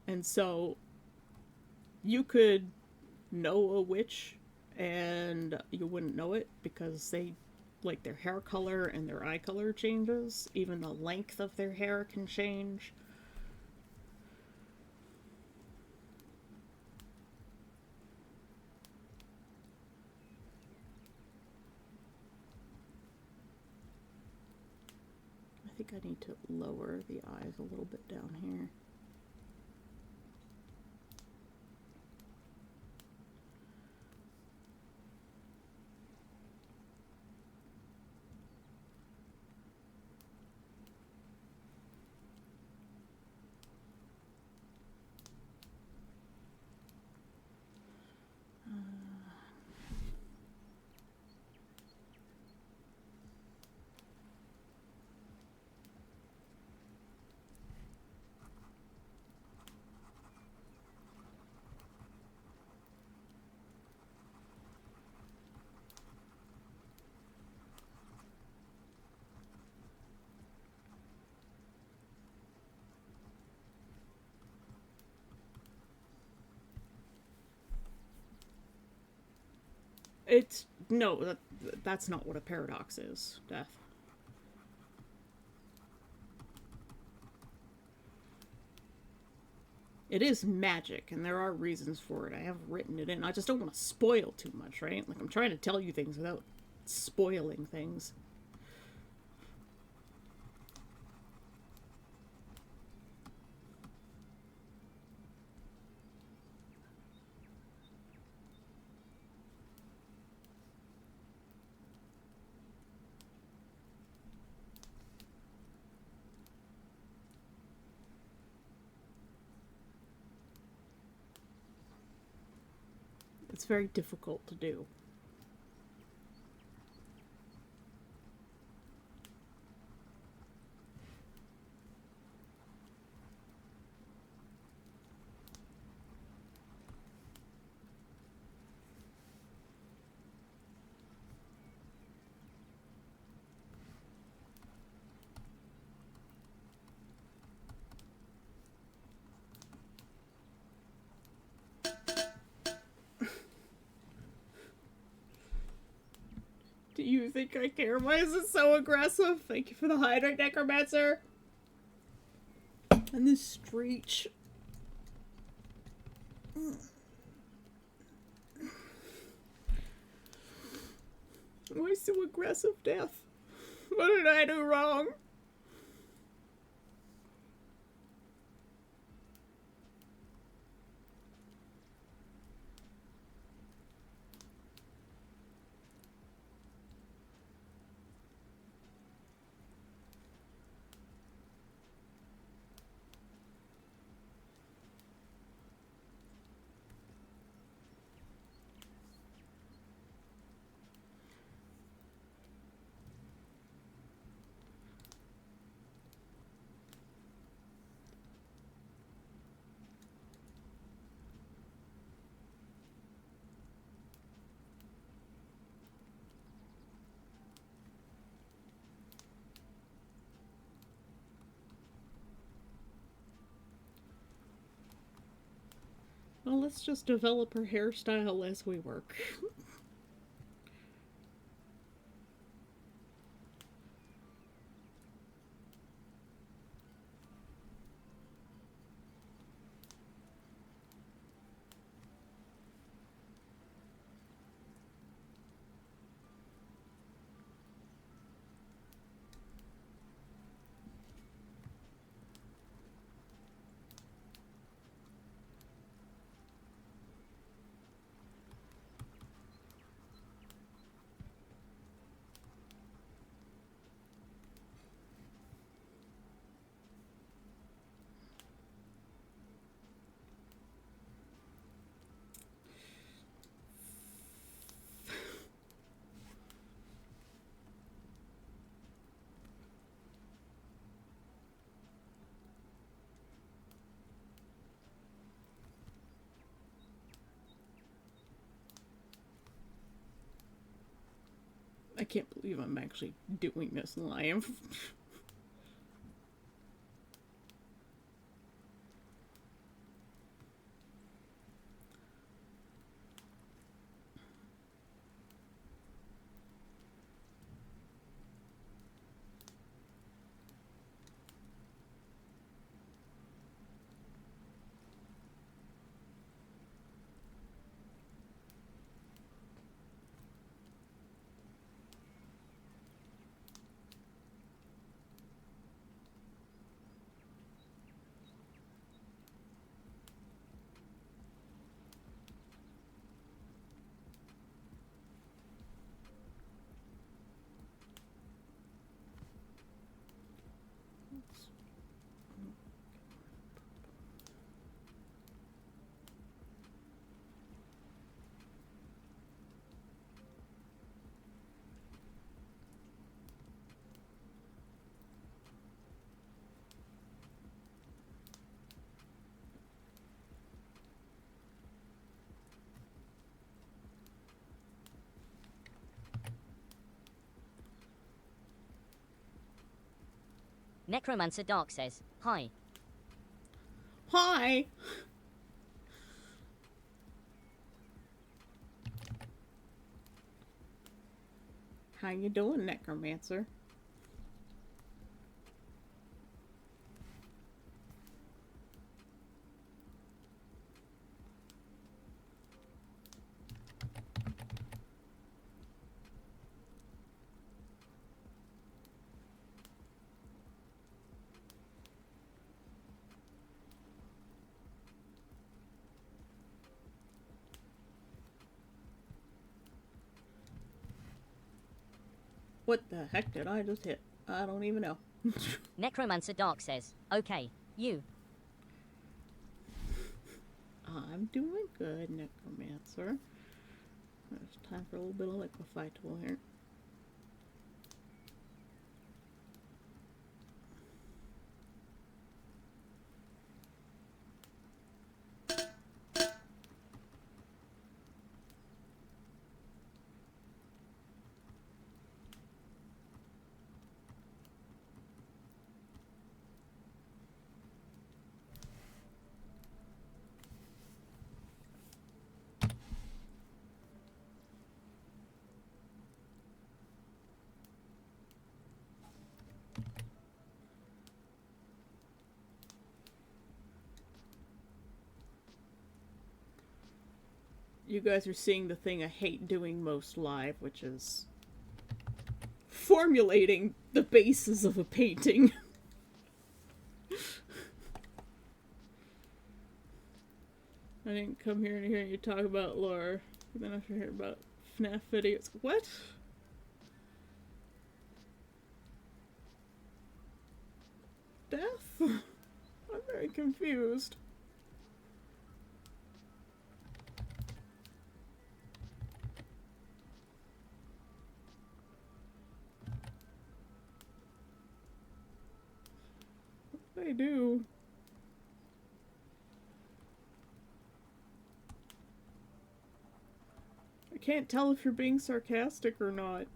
And so you could know a witch and you wouldn't know it because they, like, their hair color and their eye color changes. Even the length of their hair can change. I think I need to lower the eyes a little bit down here. It's no, that's not what a paradox is, Death. It is magic, and there are reasons for it. I have written it in. I just don't want to spoil too much, right? Like, I'm trying to tell you things without spoiling things. It's very difficult to do. Do you think I care? Why is it so aggressive? Thank you for the hydrate, necromancer. And this streech. Why so aggressive, Death? What did I do wrong? Well, let's just develop her hairstyle as we work. I can't believe I'm actually doing this live. Necromancer Dark says, "Hi." Hi! How you doing, Necromancer? What the heck did I just hit? I don't even know. Necromancer Dark says, "Okay, you." I'm doing good, Necromancer. It's time for a little bit of liquefy tool here. You guys are seeing the thing I hate doing most live, which is formulating the basis of a painting. I didn't come here to hear you talk about lore. Then I should hear about FNAF videos. What? Death? I'm very confused. What do they do? I can't tell if you're being sarcastic or not.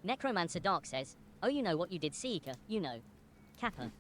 Necromancer Dark says, "Oh, you know what you did, Seeker, you know. Kappa."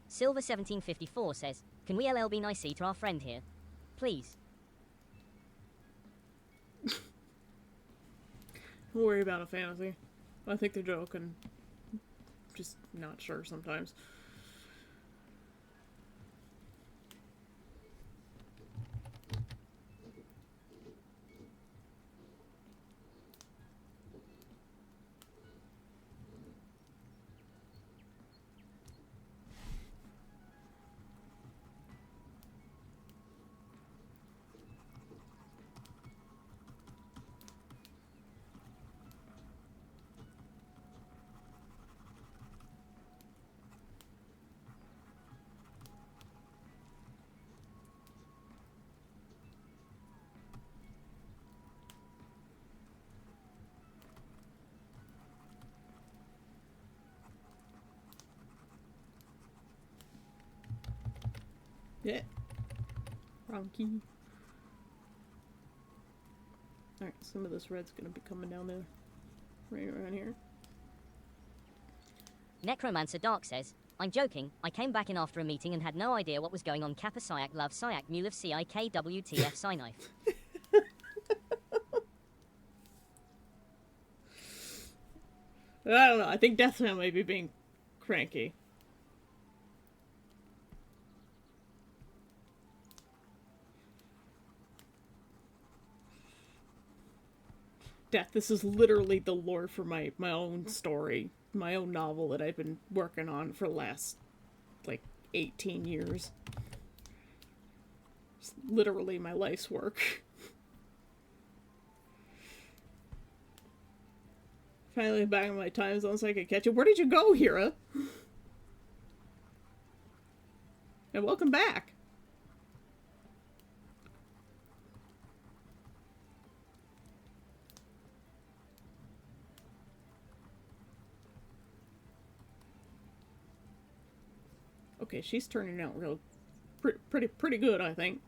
Silver1754 says, "Can we LL be nicey to our friend here? Please." Don't worry about a fantasy. I think they're joking. Just not sure sometimes. Yeah. Wrong key. Alright, some of this red's gonna be coming down there. Right around here. Necromancer Dark says, "I'm joking. I came back in after a meeting and had no idea what was going on. Kappa Syak Love Syak Mulev CIKWTF Psyknife." I don't know, I think Deathman may be being cranky. Death, this is literally the lore for my own story, my own novel that I've been working on for the last, like, 18 years. It's literally my life's work. Finally back in my time zone so I could catch you. Where did you go, Hira? And welcome back. Okay, she's turning out real pretty good, I think.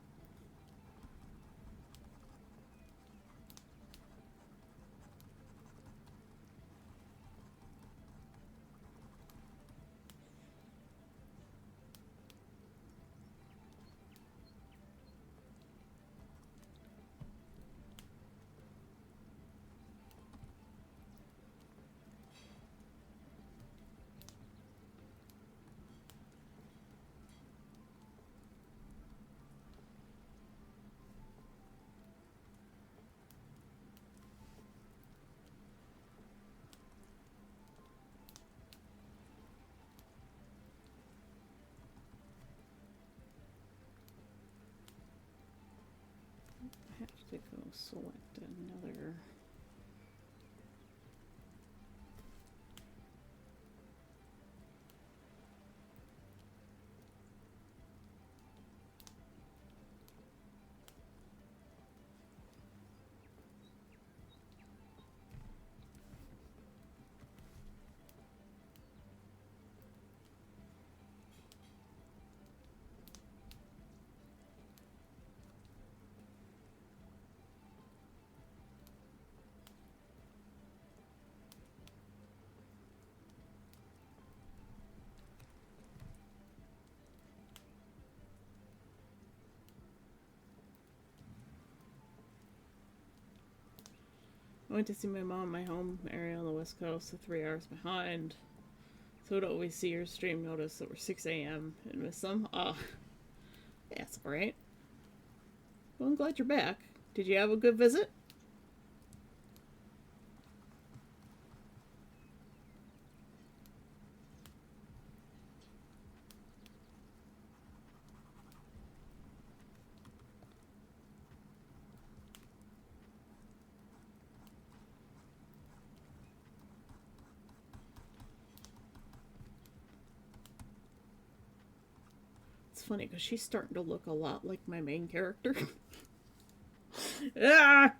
select another. I went to see my mom in my home area on the West Coast, so 3 hours behind. So I'd always see your stream notice that we're 6 a.m. and miss them. Oh, yeah, that's alright. Well, I'm glad you're back. Did you have a good visit? It's funny because she's starting to look a lot like my main character. Ah!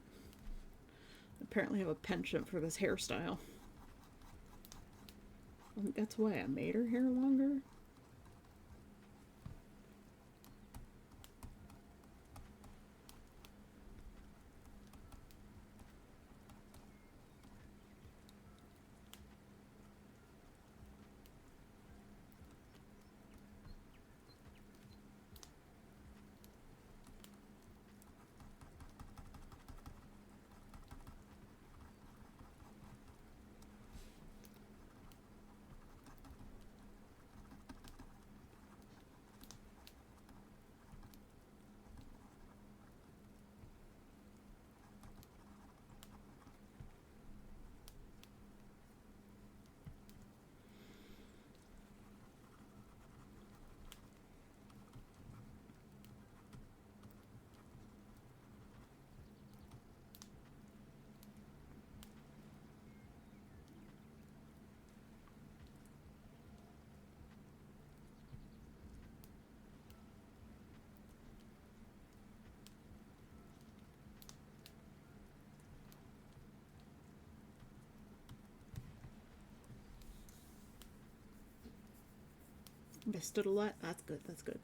Apparently have a penchant for this hairstyle. I think that's why I made her hair longer. Vested a lot. That's good. That's good.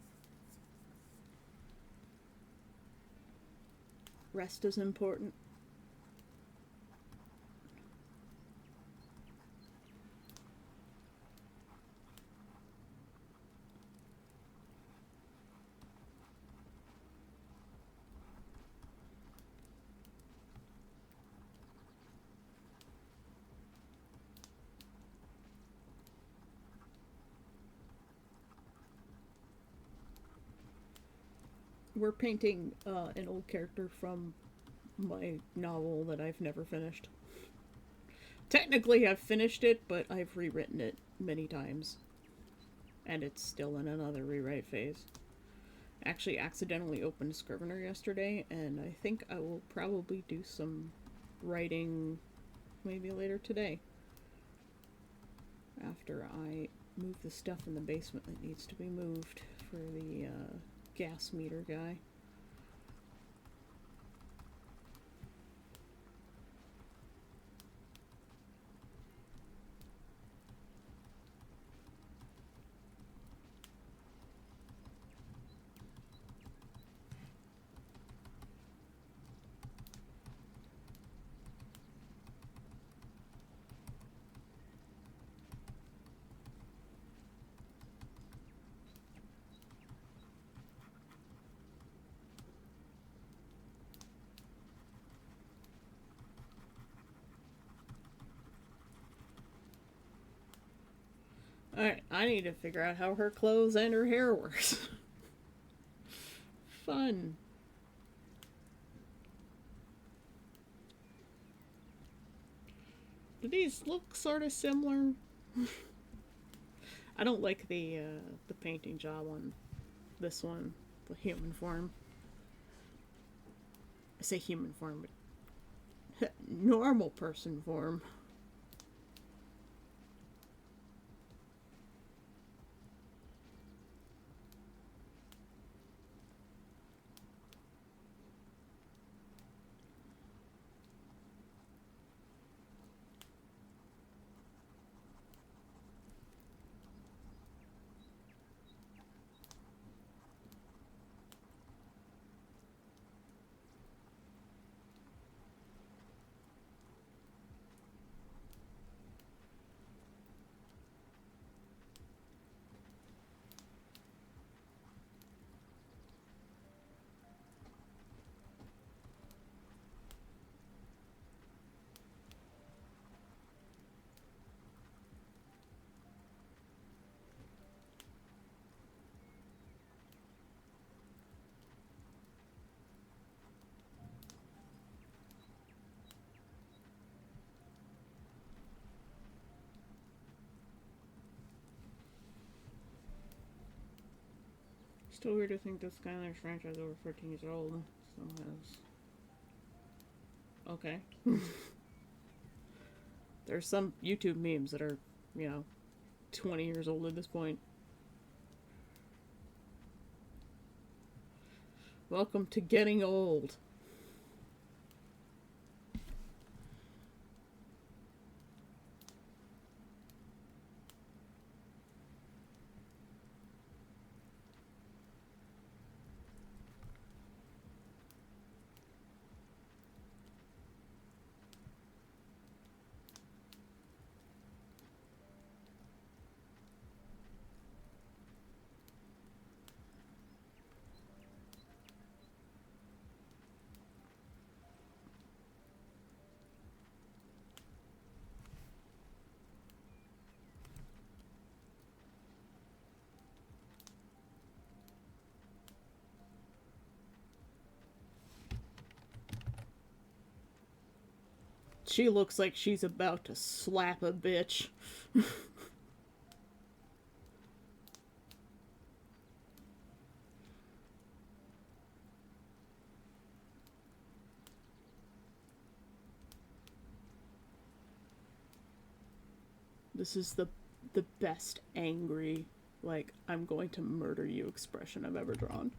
Rest is important. We're painting an old character from my novel that I've never finished. Technically, I've finished it, but I've rewritten it many times. And it's still in another rewrite phase. Actually, accidentally opened Scrivener yesterday, and I think I will probably do some writing maybe later today. After I move the stuff in the basement that needs to be moved for the gas meter guy. Alright, I need to figure out how her clothes and her hair works. Fun. Do these look sort of similar? I don't like the painting job on this one, the human form. I say human form, but normal person form. Still weird to think that Skylanders franchise over 14 years old still has. Okay. There's some YouTube memes that are, 20 years old at this point. Welcome to getting old. She looks like she's about to slap a bitch. This is the best angry, like, I'm going to murder you expression I've ever drawn.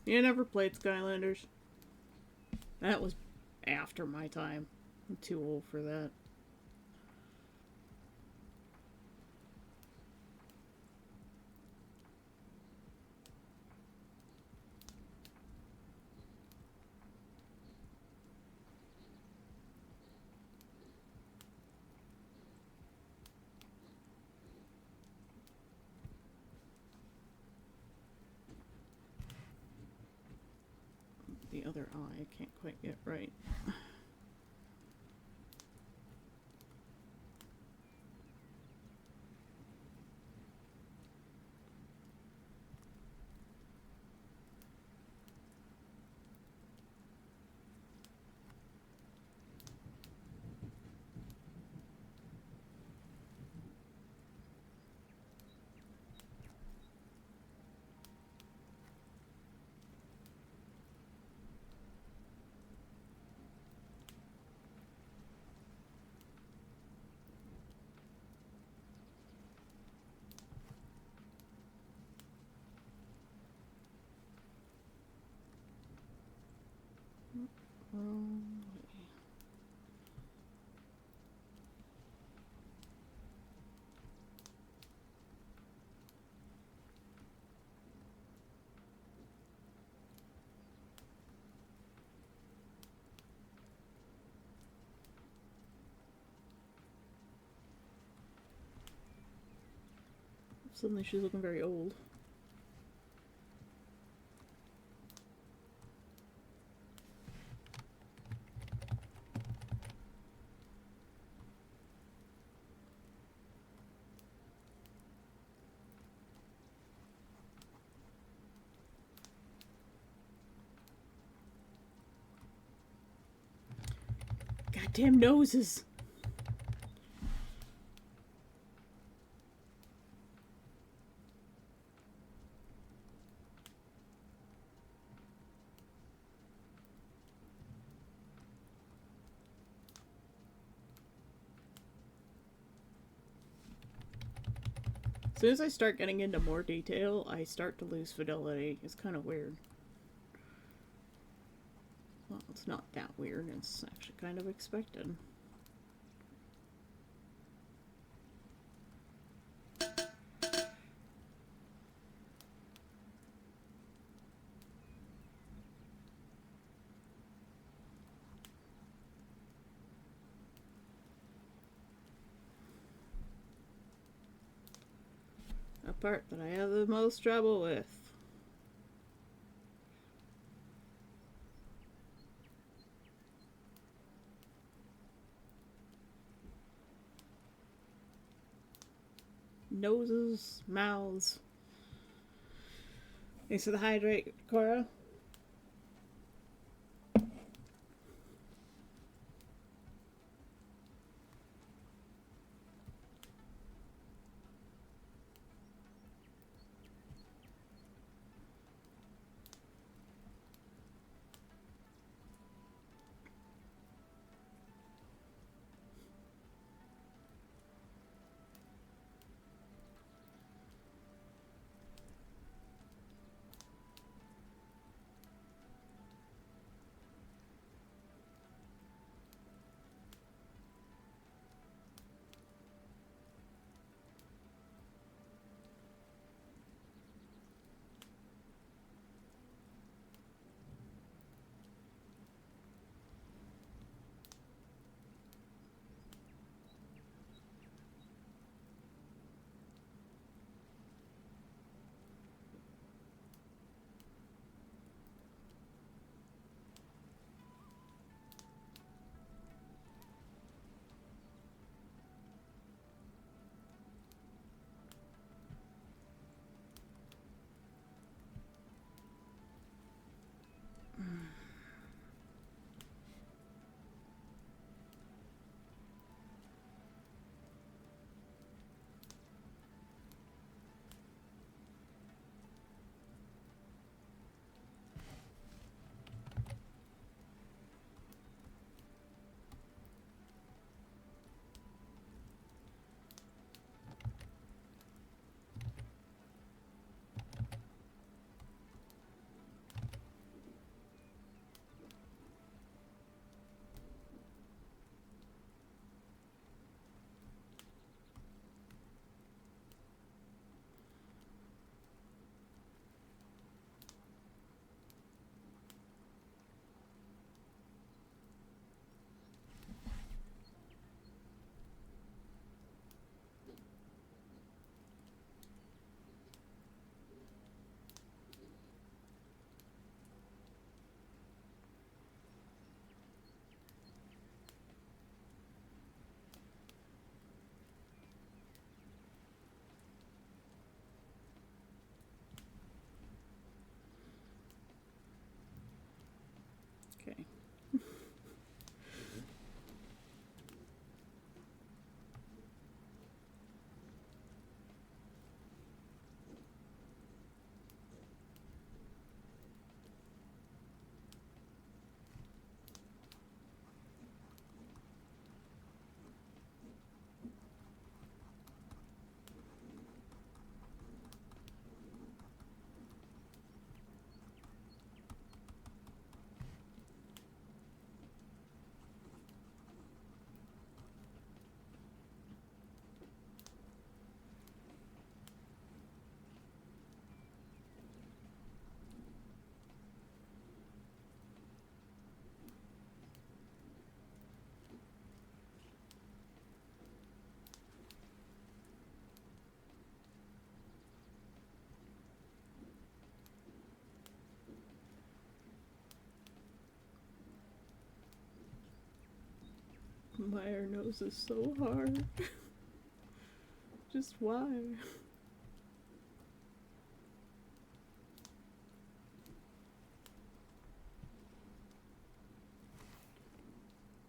You never played Skylanders? That was after my time. I'm too old for that. The other eye I can't quite get right. Suddenly she's looking very old. Goddamn noses. As soon as I start getting into more detail, I start to lose fidelity. It's kind of weird. Well, it's not that weird. It's actually kind of expected. A part that I have the most trouble with. Noses, mouths. Thanks for the hydrate, Cora. Why her nose is so hard. Just why?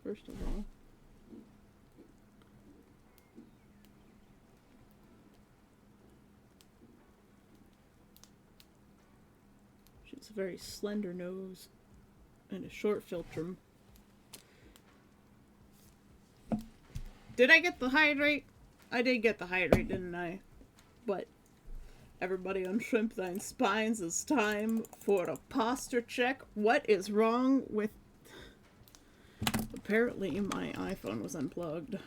First of all, she has a very slender nose and a short philtrum. Did I get the hydrate? I did get the hydrate, didn't I? But everybody on Shrimpthine Spines, it's time for a posture check. What is wrong with... Apparently my iPhone was unplugged.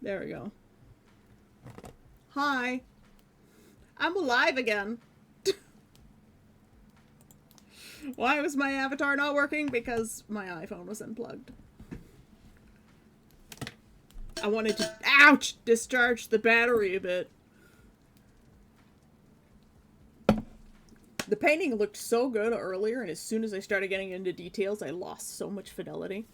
There we go. Hi. I'm alive again. Why was my avatar not working? Because my iPhone was unplugged. I wanted to, ouch, discharge the battery a bit. The painting looked so good earlier, and as soon as I started getting into details, I lost so much fidelity.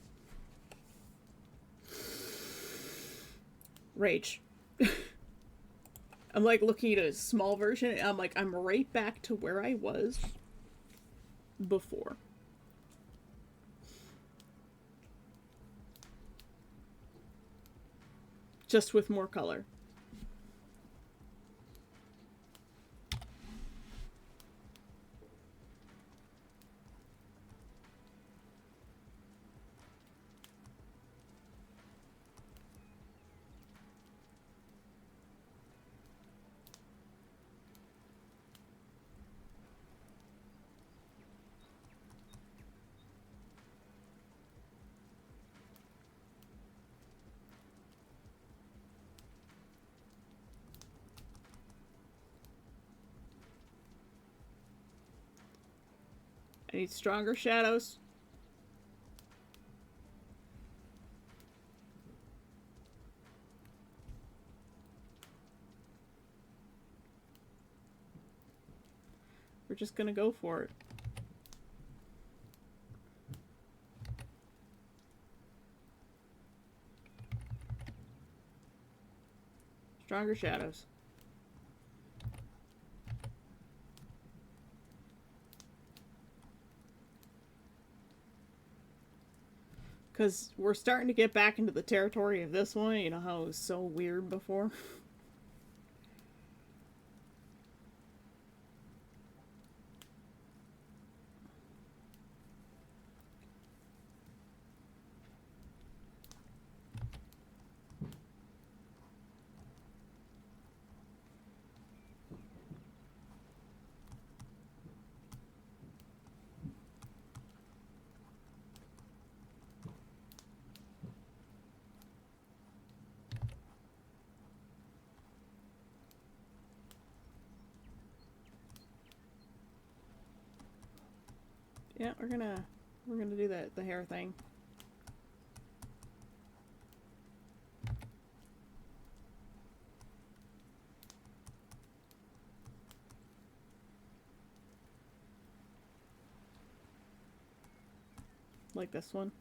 Rage. I'm like looking at a small version, and I'm like, I'm right back to where I was before. Just with more color. I need stronger shadows. We're just gonna go for it. Stronger shadows. Because we're starting to get back into the territory of this one. You know how it was so weird before? Yeah, we're gonna do that, the hair thing. Like this one.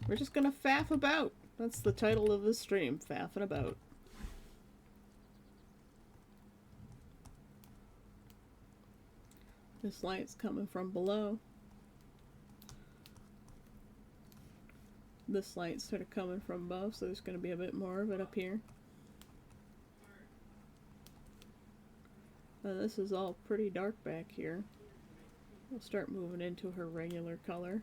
We're just gonna faff about. That's the title of the stream, faffing about. This light's coming from below. This light's sort of coming from above, so there's gonna be a bit more of it up here. And this is all pretty dark back here. We'll start moving into her regular color.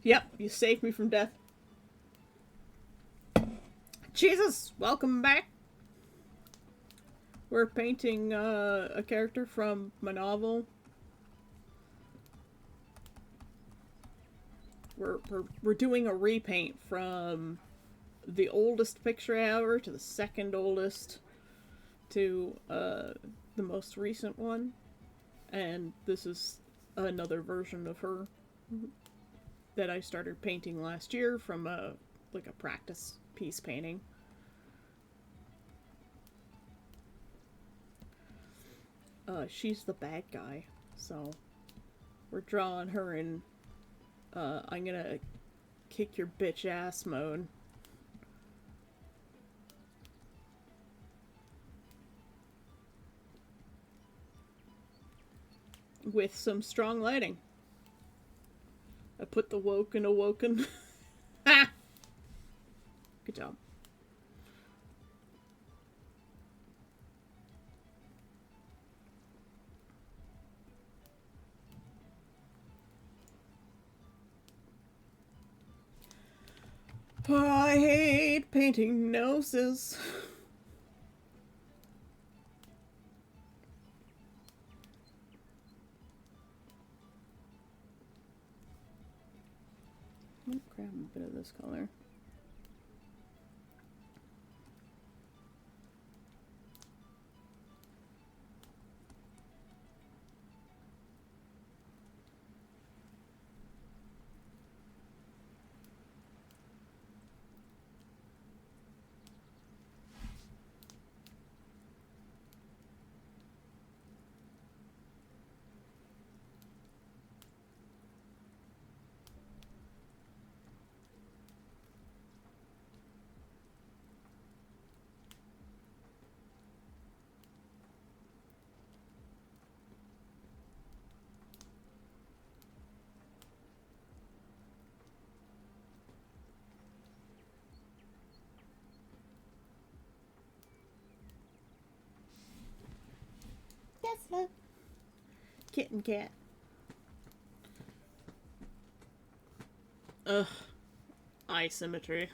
Yep, you saved me from death. Jesus, welcome back. We're painting a character from my novel. We're doing a repaint from the oldest picture ever to the second oldest to the most recent one, and this is another version of her that I started painting last year from a practice piece painting. She's the bad guy, so we're drawing her in I'm gonna kick your bitch ass mode. With some strong lighting. I put the woke in awoken. Ha! Good job. I hate painting noses. I'm gonna grab a bit of this color. Tesla. Kitten cat. Ugh. Eye symmetry.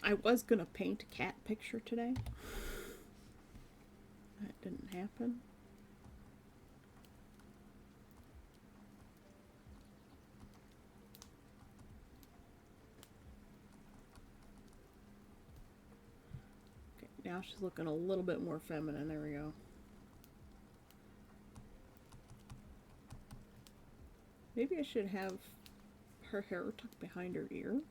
I was gonna paint a cat picture today. That didn't happen. Okay, now she's looking a little bit more feminine. There we go. Maybe I should have her hair tucked behind her ear.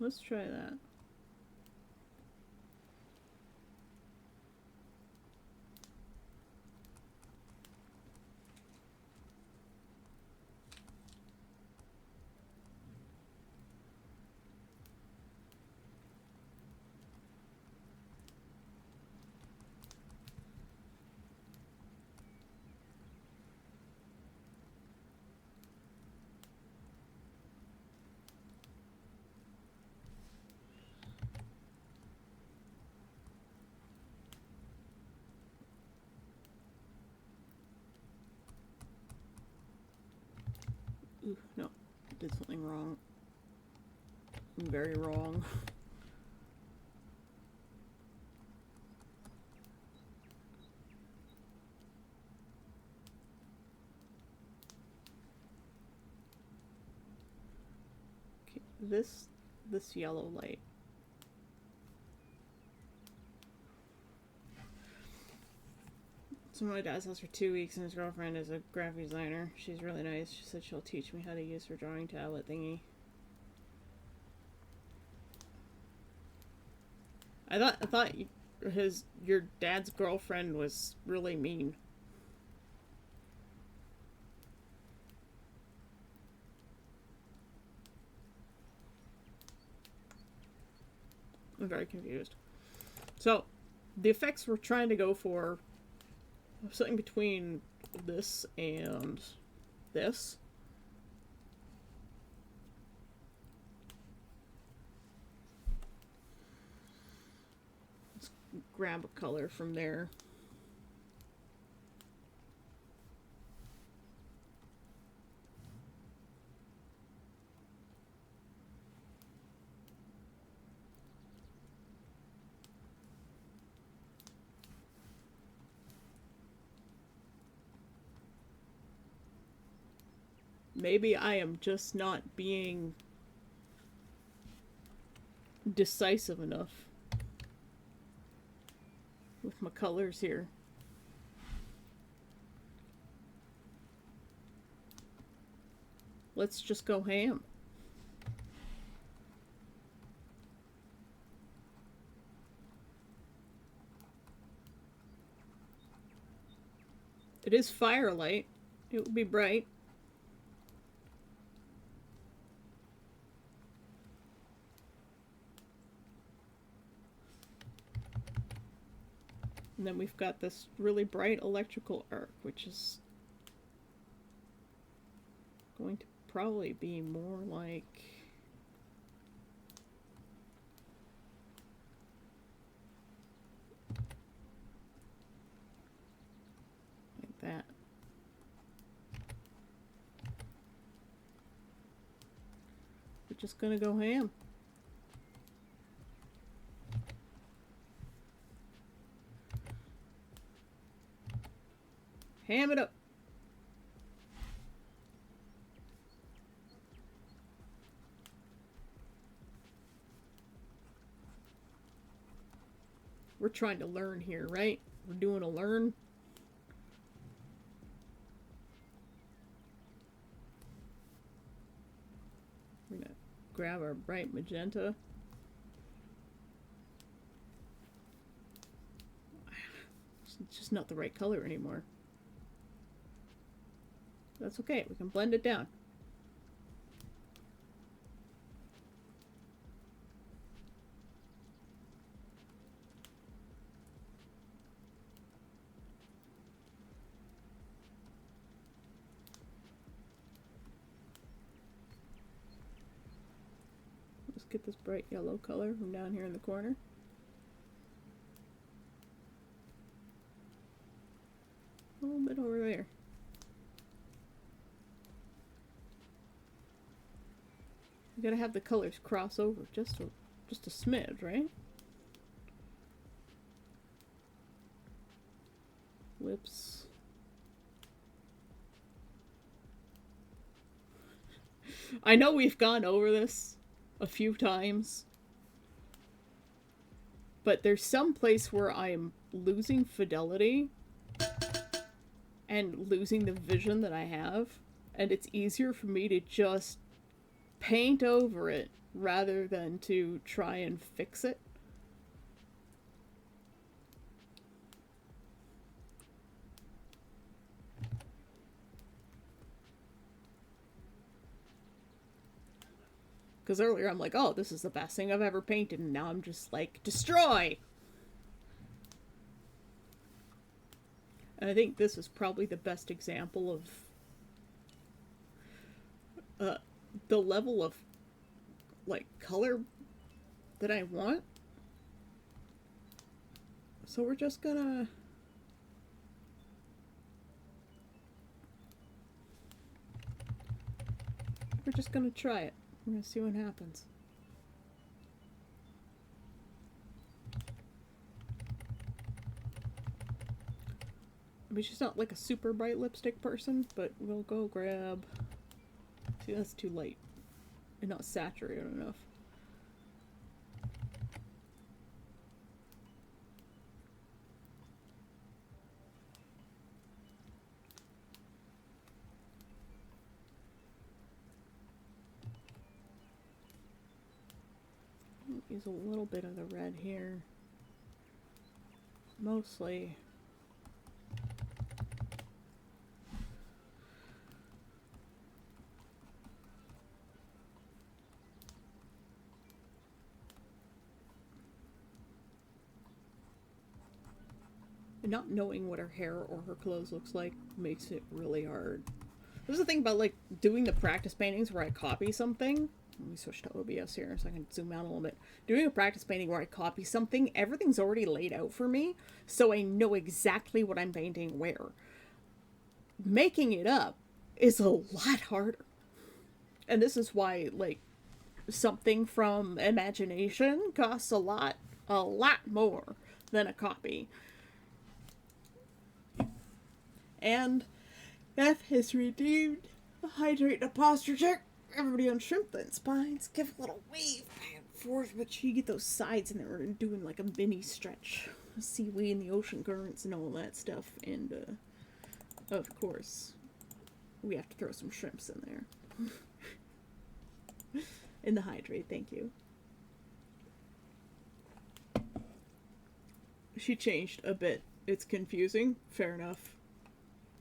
Let's try that. Ooh, no. did something wrong. Very wrong. Okay, this yellow light. So my dad's house for 2 weeks, and his girlfriend is a graphic designer. She's really nice. She said she'll teach me how to use her drawing tablet thingy. I thought your dad's girlfriend was really mean. I'm very confused. So, the effects we're trying to go for something between this and this. Let's grab a color from there. Maybe I am just not being decisive enough with my colors here. Let's just go ham. It is firelight. It will be bright. And then we've got this really bright electrical arc, which is going to probably be more like that. We're just gonna go ham. Ham it up. We're trying to learn here, right? We're doing a learn. We're gonna grab our bright magenta. It's just not the right color anymore. That's okay, we can blend it down. Let's get this bright yellow color from down here in the corner. A little bit over there. You gotta have the colors cross over just a smidge, right? Whoops. I know we've gone over this a few times, but there's some place where I'm losing fidelity and losing the vision that I have, and it's easier for me to just paint over it rather than to try and fix it. Because earlier I'm like, oh, this is the best thing I've ever painted, and now I'm just like, destroy! And I think this is probably the best example of the level of like color that I want. So we're just gonna just gonna try it. We're gonna see what happens. I mean, she's not like a super bright lipstick person, but we'll go grab... See, that's too light. And not saturated enough. Use a little bit of the red here. Mostly. And not knowing what her hair or her clothes looks like makes it really hard. There's the thing about like doing the practice paintings where I copy something. Let me switch to OBS here so I can zoom out a little bit. Doing a practice painting where I copy something, everything's already laid out for me, so I know exactly what I'm painting where. Making it up is a lot harder. And this is why, like, something from imagination costs a lot more than a copy. And Beth has redeemed a hydrate and a posture check. Everybody on Shrimp and Spines, give a little wave back and forth, but you get those sides and they're doing like a mini stretch. Seaweed and the ocean currents and all that stuff. And, of course, we have to throw some shrimps in there. In the hydrate, thank you. She changed a bit. It's confusing. Fair enough.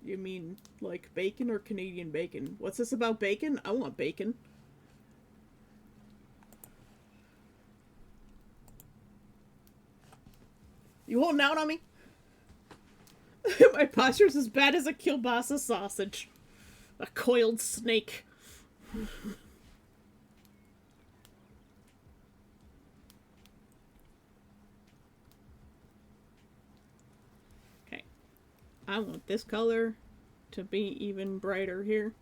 You mean, like, bacon or Canadian bacon? What's this about bacon? I want bacon. You holding out on me? My posture's as bad as a kielbasa sausage. A coiled snake. Okay. I want this color to be even brighter here.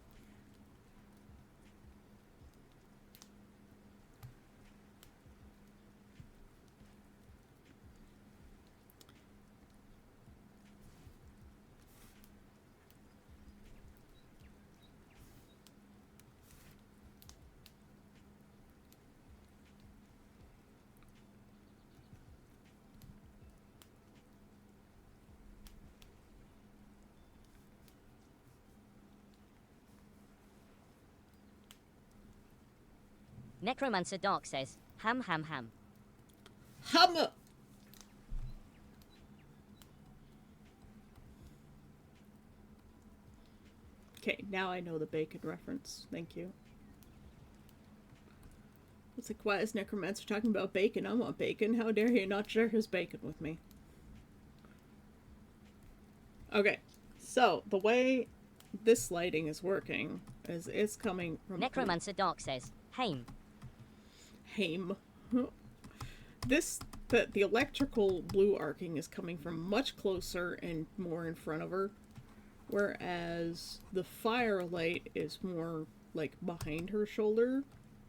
Necromancer Dark says, ham ham ham. Hammer! Okay, now I know the bacon reference. Thank you. It's like, why is Necromancer talking about bacon? I want bacon. How dare he not share his bacon with me? Okay, so the way this lighting is working is it's coming from... Necromancer Dark says, Haim. Haim. The electrical blue arcing is coming from much closer and more in front of her, whereas the firelight is more like behind her shoulder.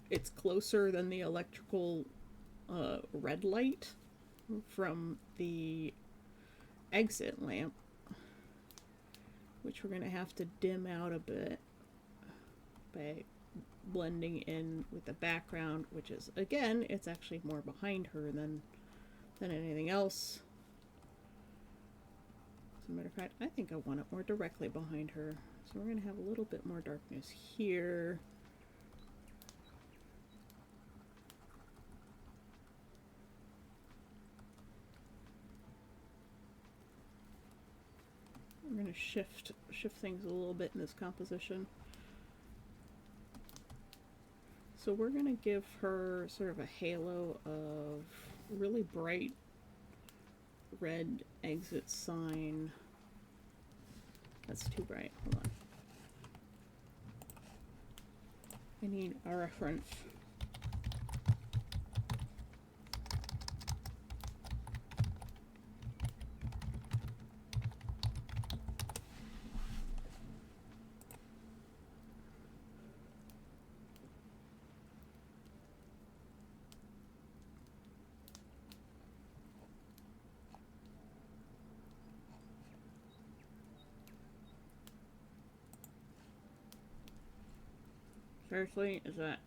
It's closer than the electrical red light from the exit lamp, which we're gonna have to dim out a bit by blending in with the background, which is, again, it's actually more behind her than anything else. As a matter of fact, I think I want it more directly behind her. So we're going to have a little bit more darkness here. We're going to shift things a little bit in this composition. So we're going to give her sort of a halo of really bright red exit sign. That's too bright. Hold on. I need a reference. Seriously? Is that...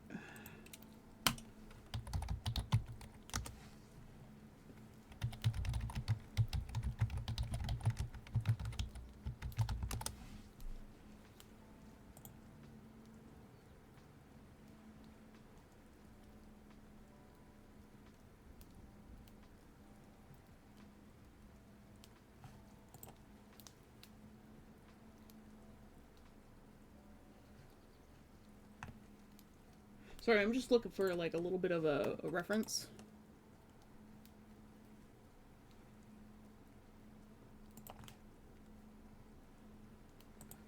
Sorry, I'm just looking for like a little bit of a reference.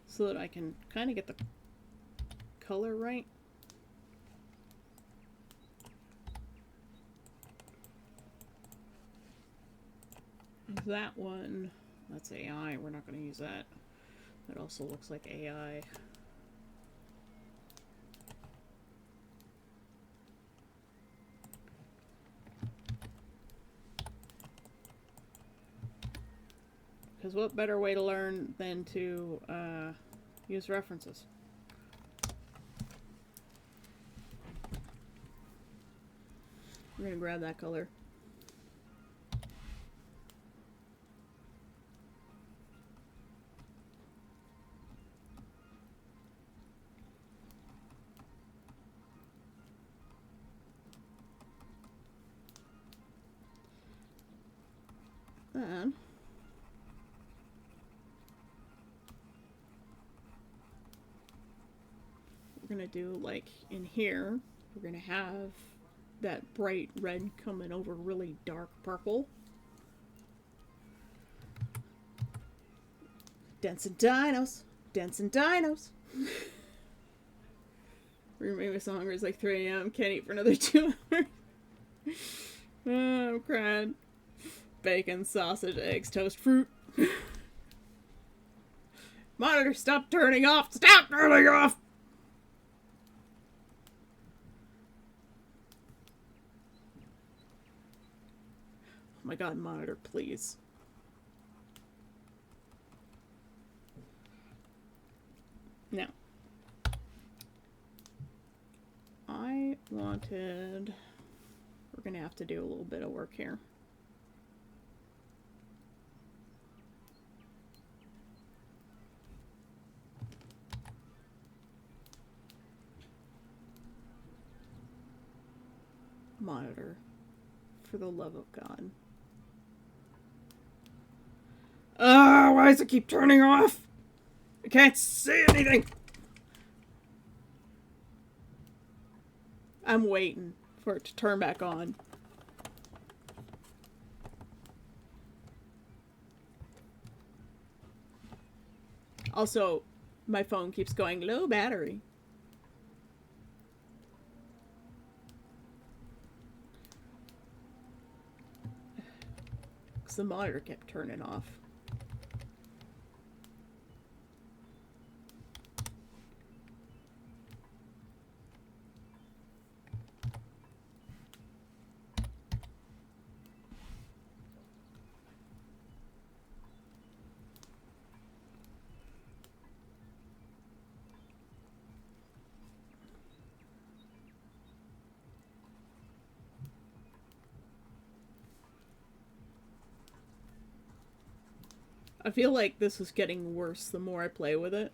So that I can kind of get the color right. That one, that's AI. We're not going to use that. That also looks like AI. Because what better way to learn than to use references? We're going to grab that color. Then we're going to do like in here, we're going to have that bright red coming over really dark purple. Dancing dinos. Dancing dinos. We're gonna make me so hungry. It's like 3 a.m. Can't eat for another 2 hours. Oh, I'm crying. Bacon, sausage, eggs, toast, fruit. Monitor, stop turning off! Stop turning off! Oh my god, monitor, please. Now, I wanted... We're gonna have to do a little bit of work here. Monitor, for the love of God. Why does it keep turning off? I can't see anything! I'm waiting for it to turn back on. Also, my phone keeps going low battery. Because the monitor kept turning off. I feel like this is getting worse the more I play with it.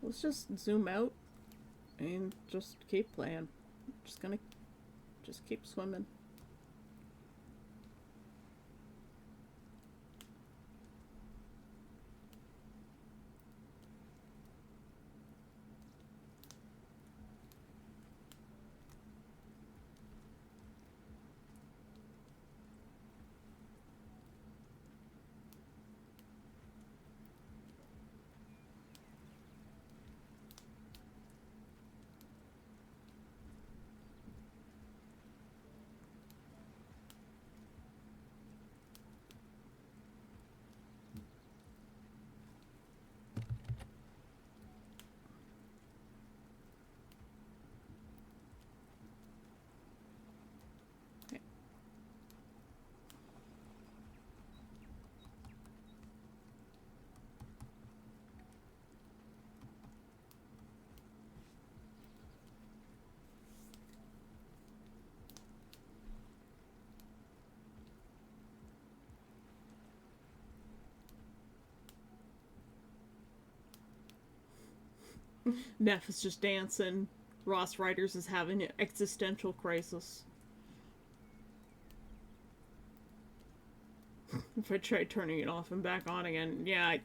Let's just zoom out and just keep playing. Just gonna just keep swimming. Neff is just dancing. Ross Riders is having an existential crisis. If I try turning it off and back on again, yeah,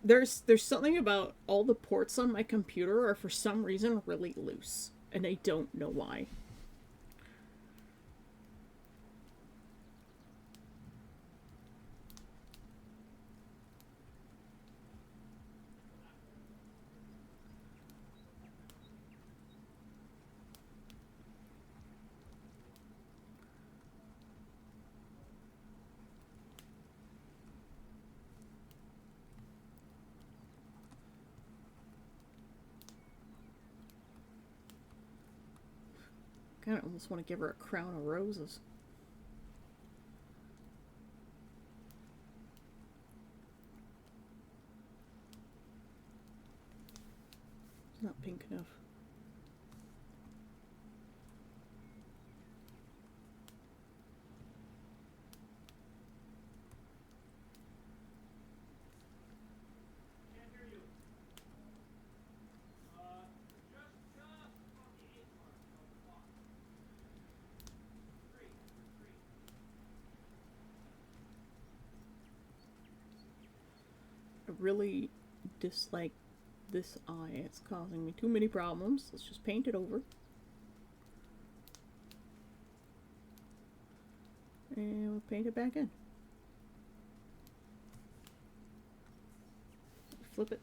there's something about all the ports on my computer are for some reason really loose, and I don't know why. I kind of almost want to give her a crown of roses. It's not pink enough. I really dislike this eye. It's causing me too many problems. Let's just paint it over. And we'll paint it back in. Flip it.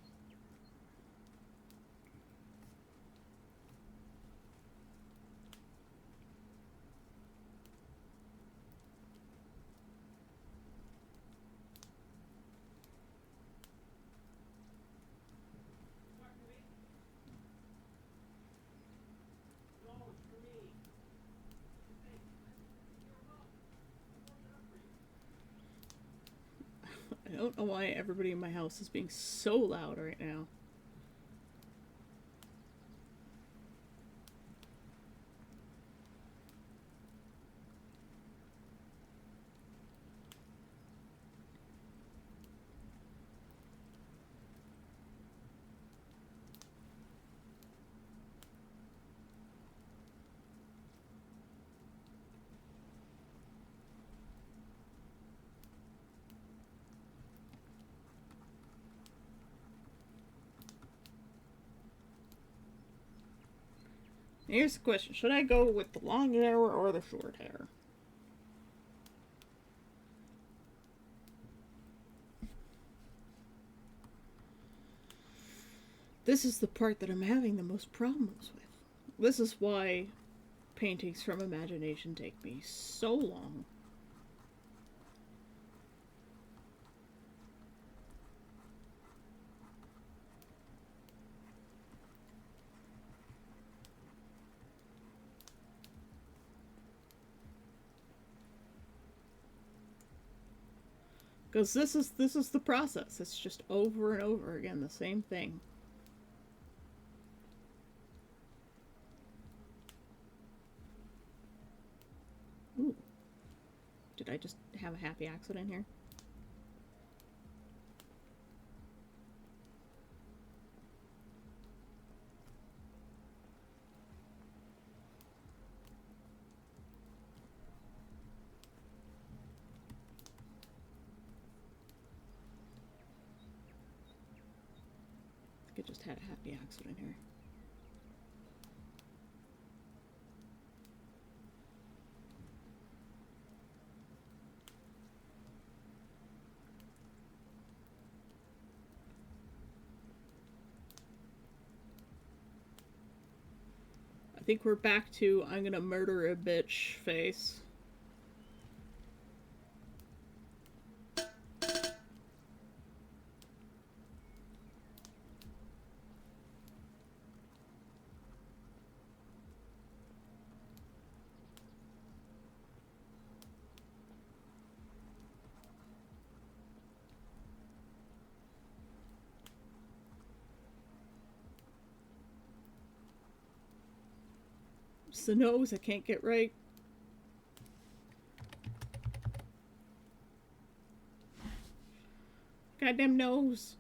I don't know why everybody in my house is being so loud right now. Here's the question. Should I go with the long hair or the short hair? This is the part that I'm having the most problems with. This is why paintings from imagination take me so long. Because this is the process. It's just over and over again the same thing. Ooh. Did I just have a happy accident here? I think I just had a happy accident here. I think we're back to I'm gonna murder a bitch face. It's the nose I can't get right. Goddamn nose.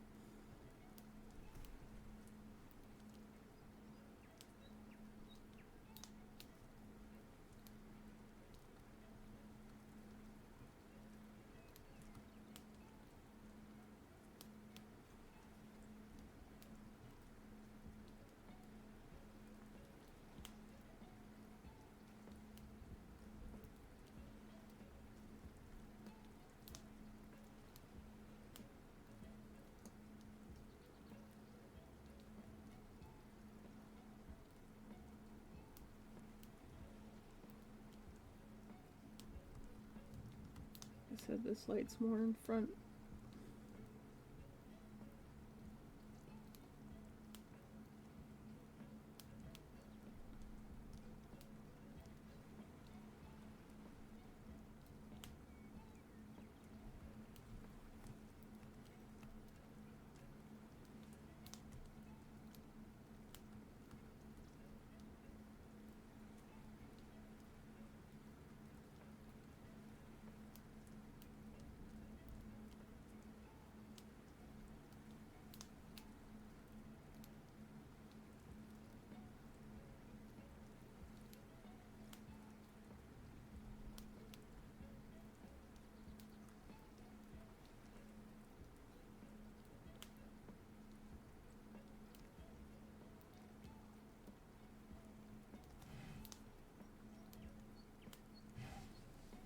said, this light's more in front.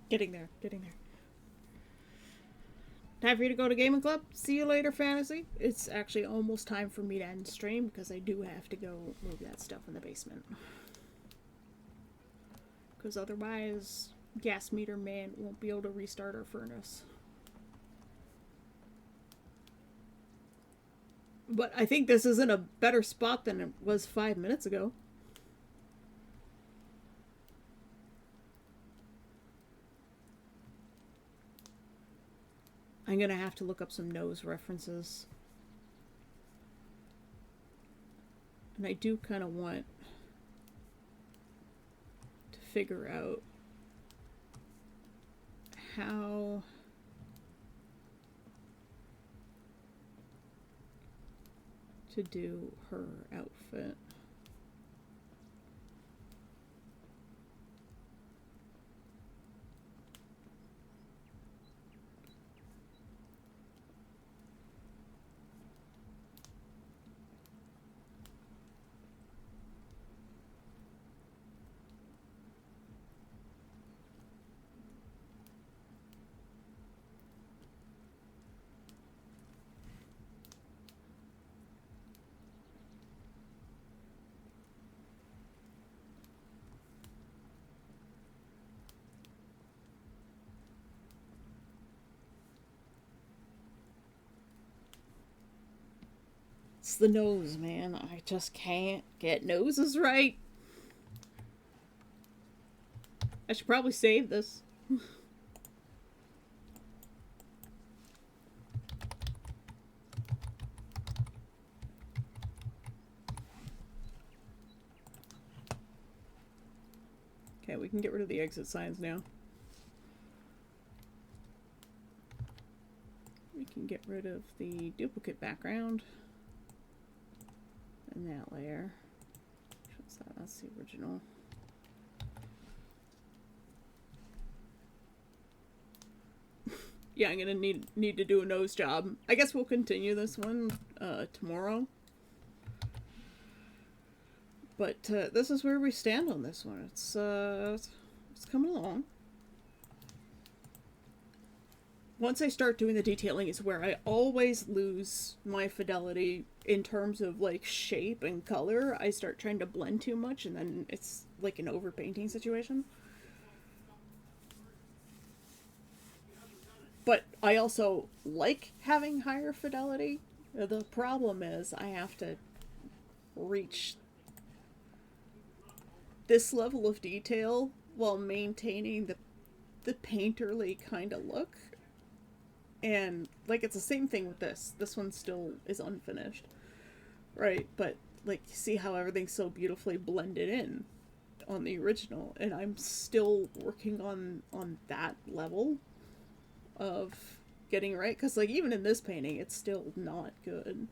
Getting there, getting there. Time for you to go to Gaming Club. See you later, Fantasy. It's actually almost time for me to end stream because I do have to go move that stuff in the basement. Because otherwise, Gas Meter Man won't be able to restart our furnace. But I think this is in a better spot than it was 5 minutes ago. I'm gonna have to look up some nose references. And I do kind of want to figure out how to do her outfit. It's the nose, man. I just can't get noses right. I should probably save this. Okay, we can get rid of the exit signs now. We can get rid of the duplicate background. And that layer. What's that? That's the original. Yeah, I'm gonna need to do a nose job. I guess we'll continue this one tomorrow. But this is where we stand on this one. It's coming along. Once I start doing the detailing is where I always lose my fidelity in terms of like shape and color. I start trying to blend too much and then it's like an overpainting situation. But I also like having higher fidelity. The problem is I have to reach this level of detail while maintaining the painterly kind of look. And, like, it's the same thing with this. This one still is unfinished. Right, but, like, you see how everything's so beautifully blended in on the original. And I'm still working on that level of getting it right. Because, like, even in this painting, it's still not good.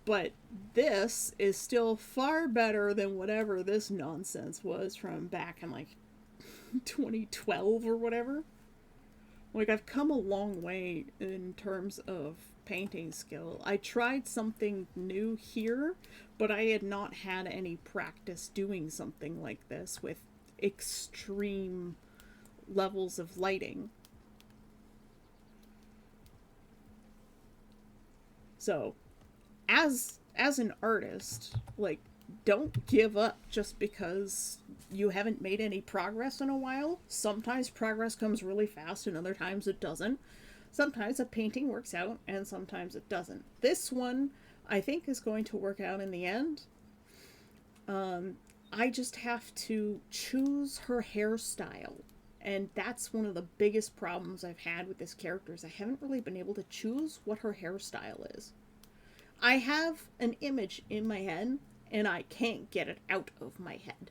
But this is still far better than whatever this nonsense was from back in, like, 2012 or whatever. Like, I've come a long way in terms of painting skill. I tried something new here, but I had not had any practice doing something like this with extreme levels of lighting. So, as an artist, like, don't give up just because you haven't made any progress in a while. Sometimes progress comes really fast and other times it doesn't. Sometimes a painting works out and sometimes it doesn't. This one, I think, is going to work out in the end. I just have to choose her hairstyle. And that's one of the biggest problems I've had with this character is I haven't really been able to choose what her hairstyle is. I have an image in my head and I can't get it out of my head.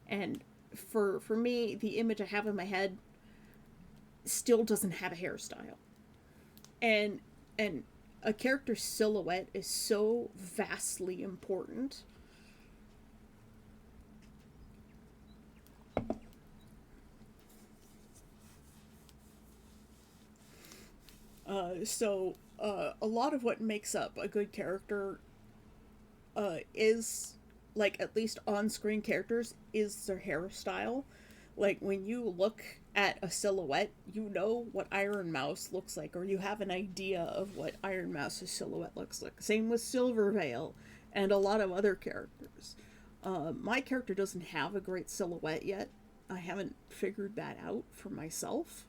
And for me, the image I have in my head still doesn't have a hairstyle. And a character's silhouette is so vastly important. A lot of what makes up a good character is, like, at least on-screen characters, is their hairstyle. Like, when you look at a silhouette, you know what Iron Mouse looks like, or you have an idea of what Iron Mouse's silhouette looks like. Same with Silverveil and a lot of other characters. My character doesn't have a great silhouette yet. I haven't figured that out for myself.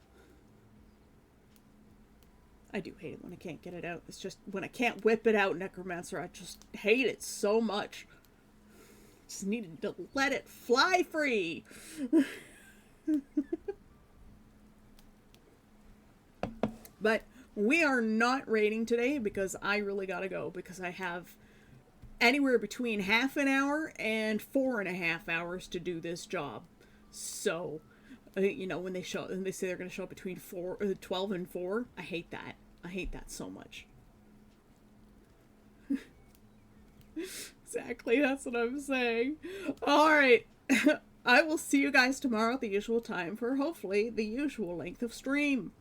I do hate it when I can't get it out. It's just when I can't whip it out, Necromancer, I just hate it so much. Just needed to let it fly free. But we are not rating today because I really gotta go because I have anywhere between half an hour and 4.5 hours to do this job. So, you know, when they say they're going to show up between 12 and 4, I hate that. I hate that so much. Exactly, that's what I'm saying. Alright, I will see you guys tomorrow at the usual time for hopefully the usual length of stream.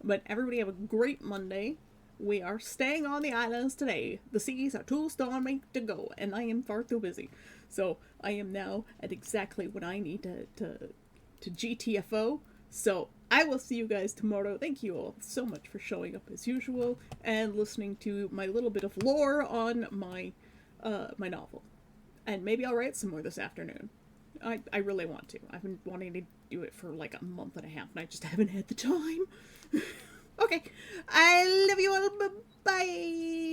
But everybody have a great Monday. We are staying on the islands today. The seas are too stormy to go, and I am far too busy. So I am now at exactly what I need to GTFO. So I will see you guys tomorrow. Thank you all so much for showing up as usual and listening to my little bit of lore on my my novel. And maybe I'll write some more this afternoon. I really want to. I've been wanting to do it for like a month and a half and I just haven't had the time. Okay. I love you all. Bye.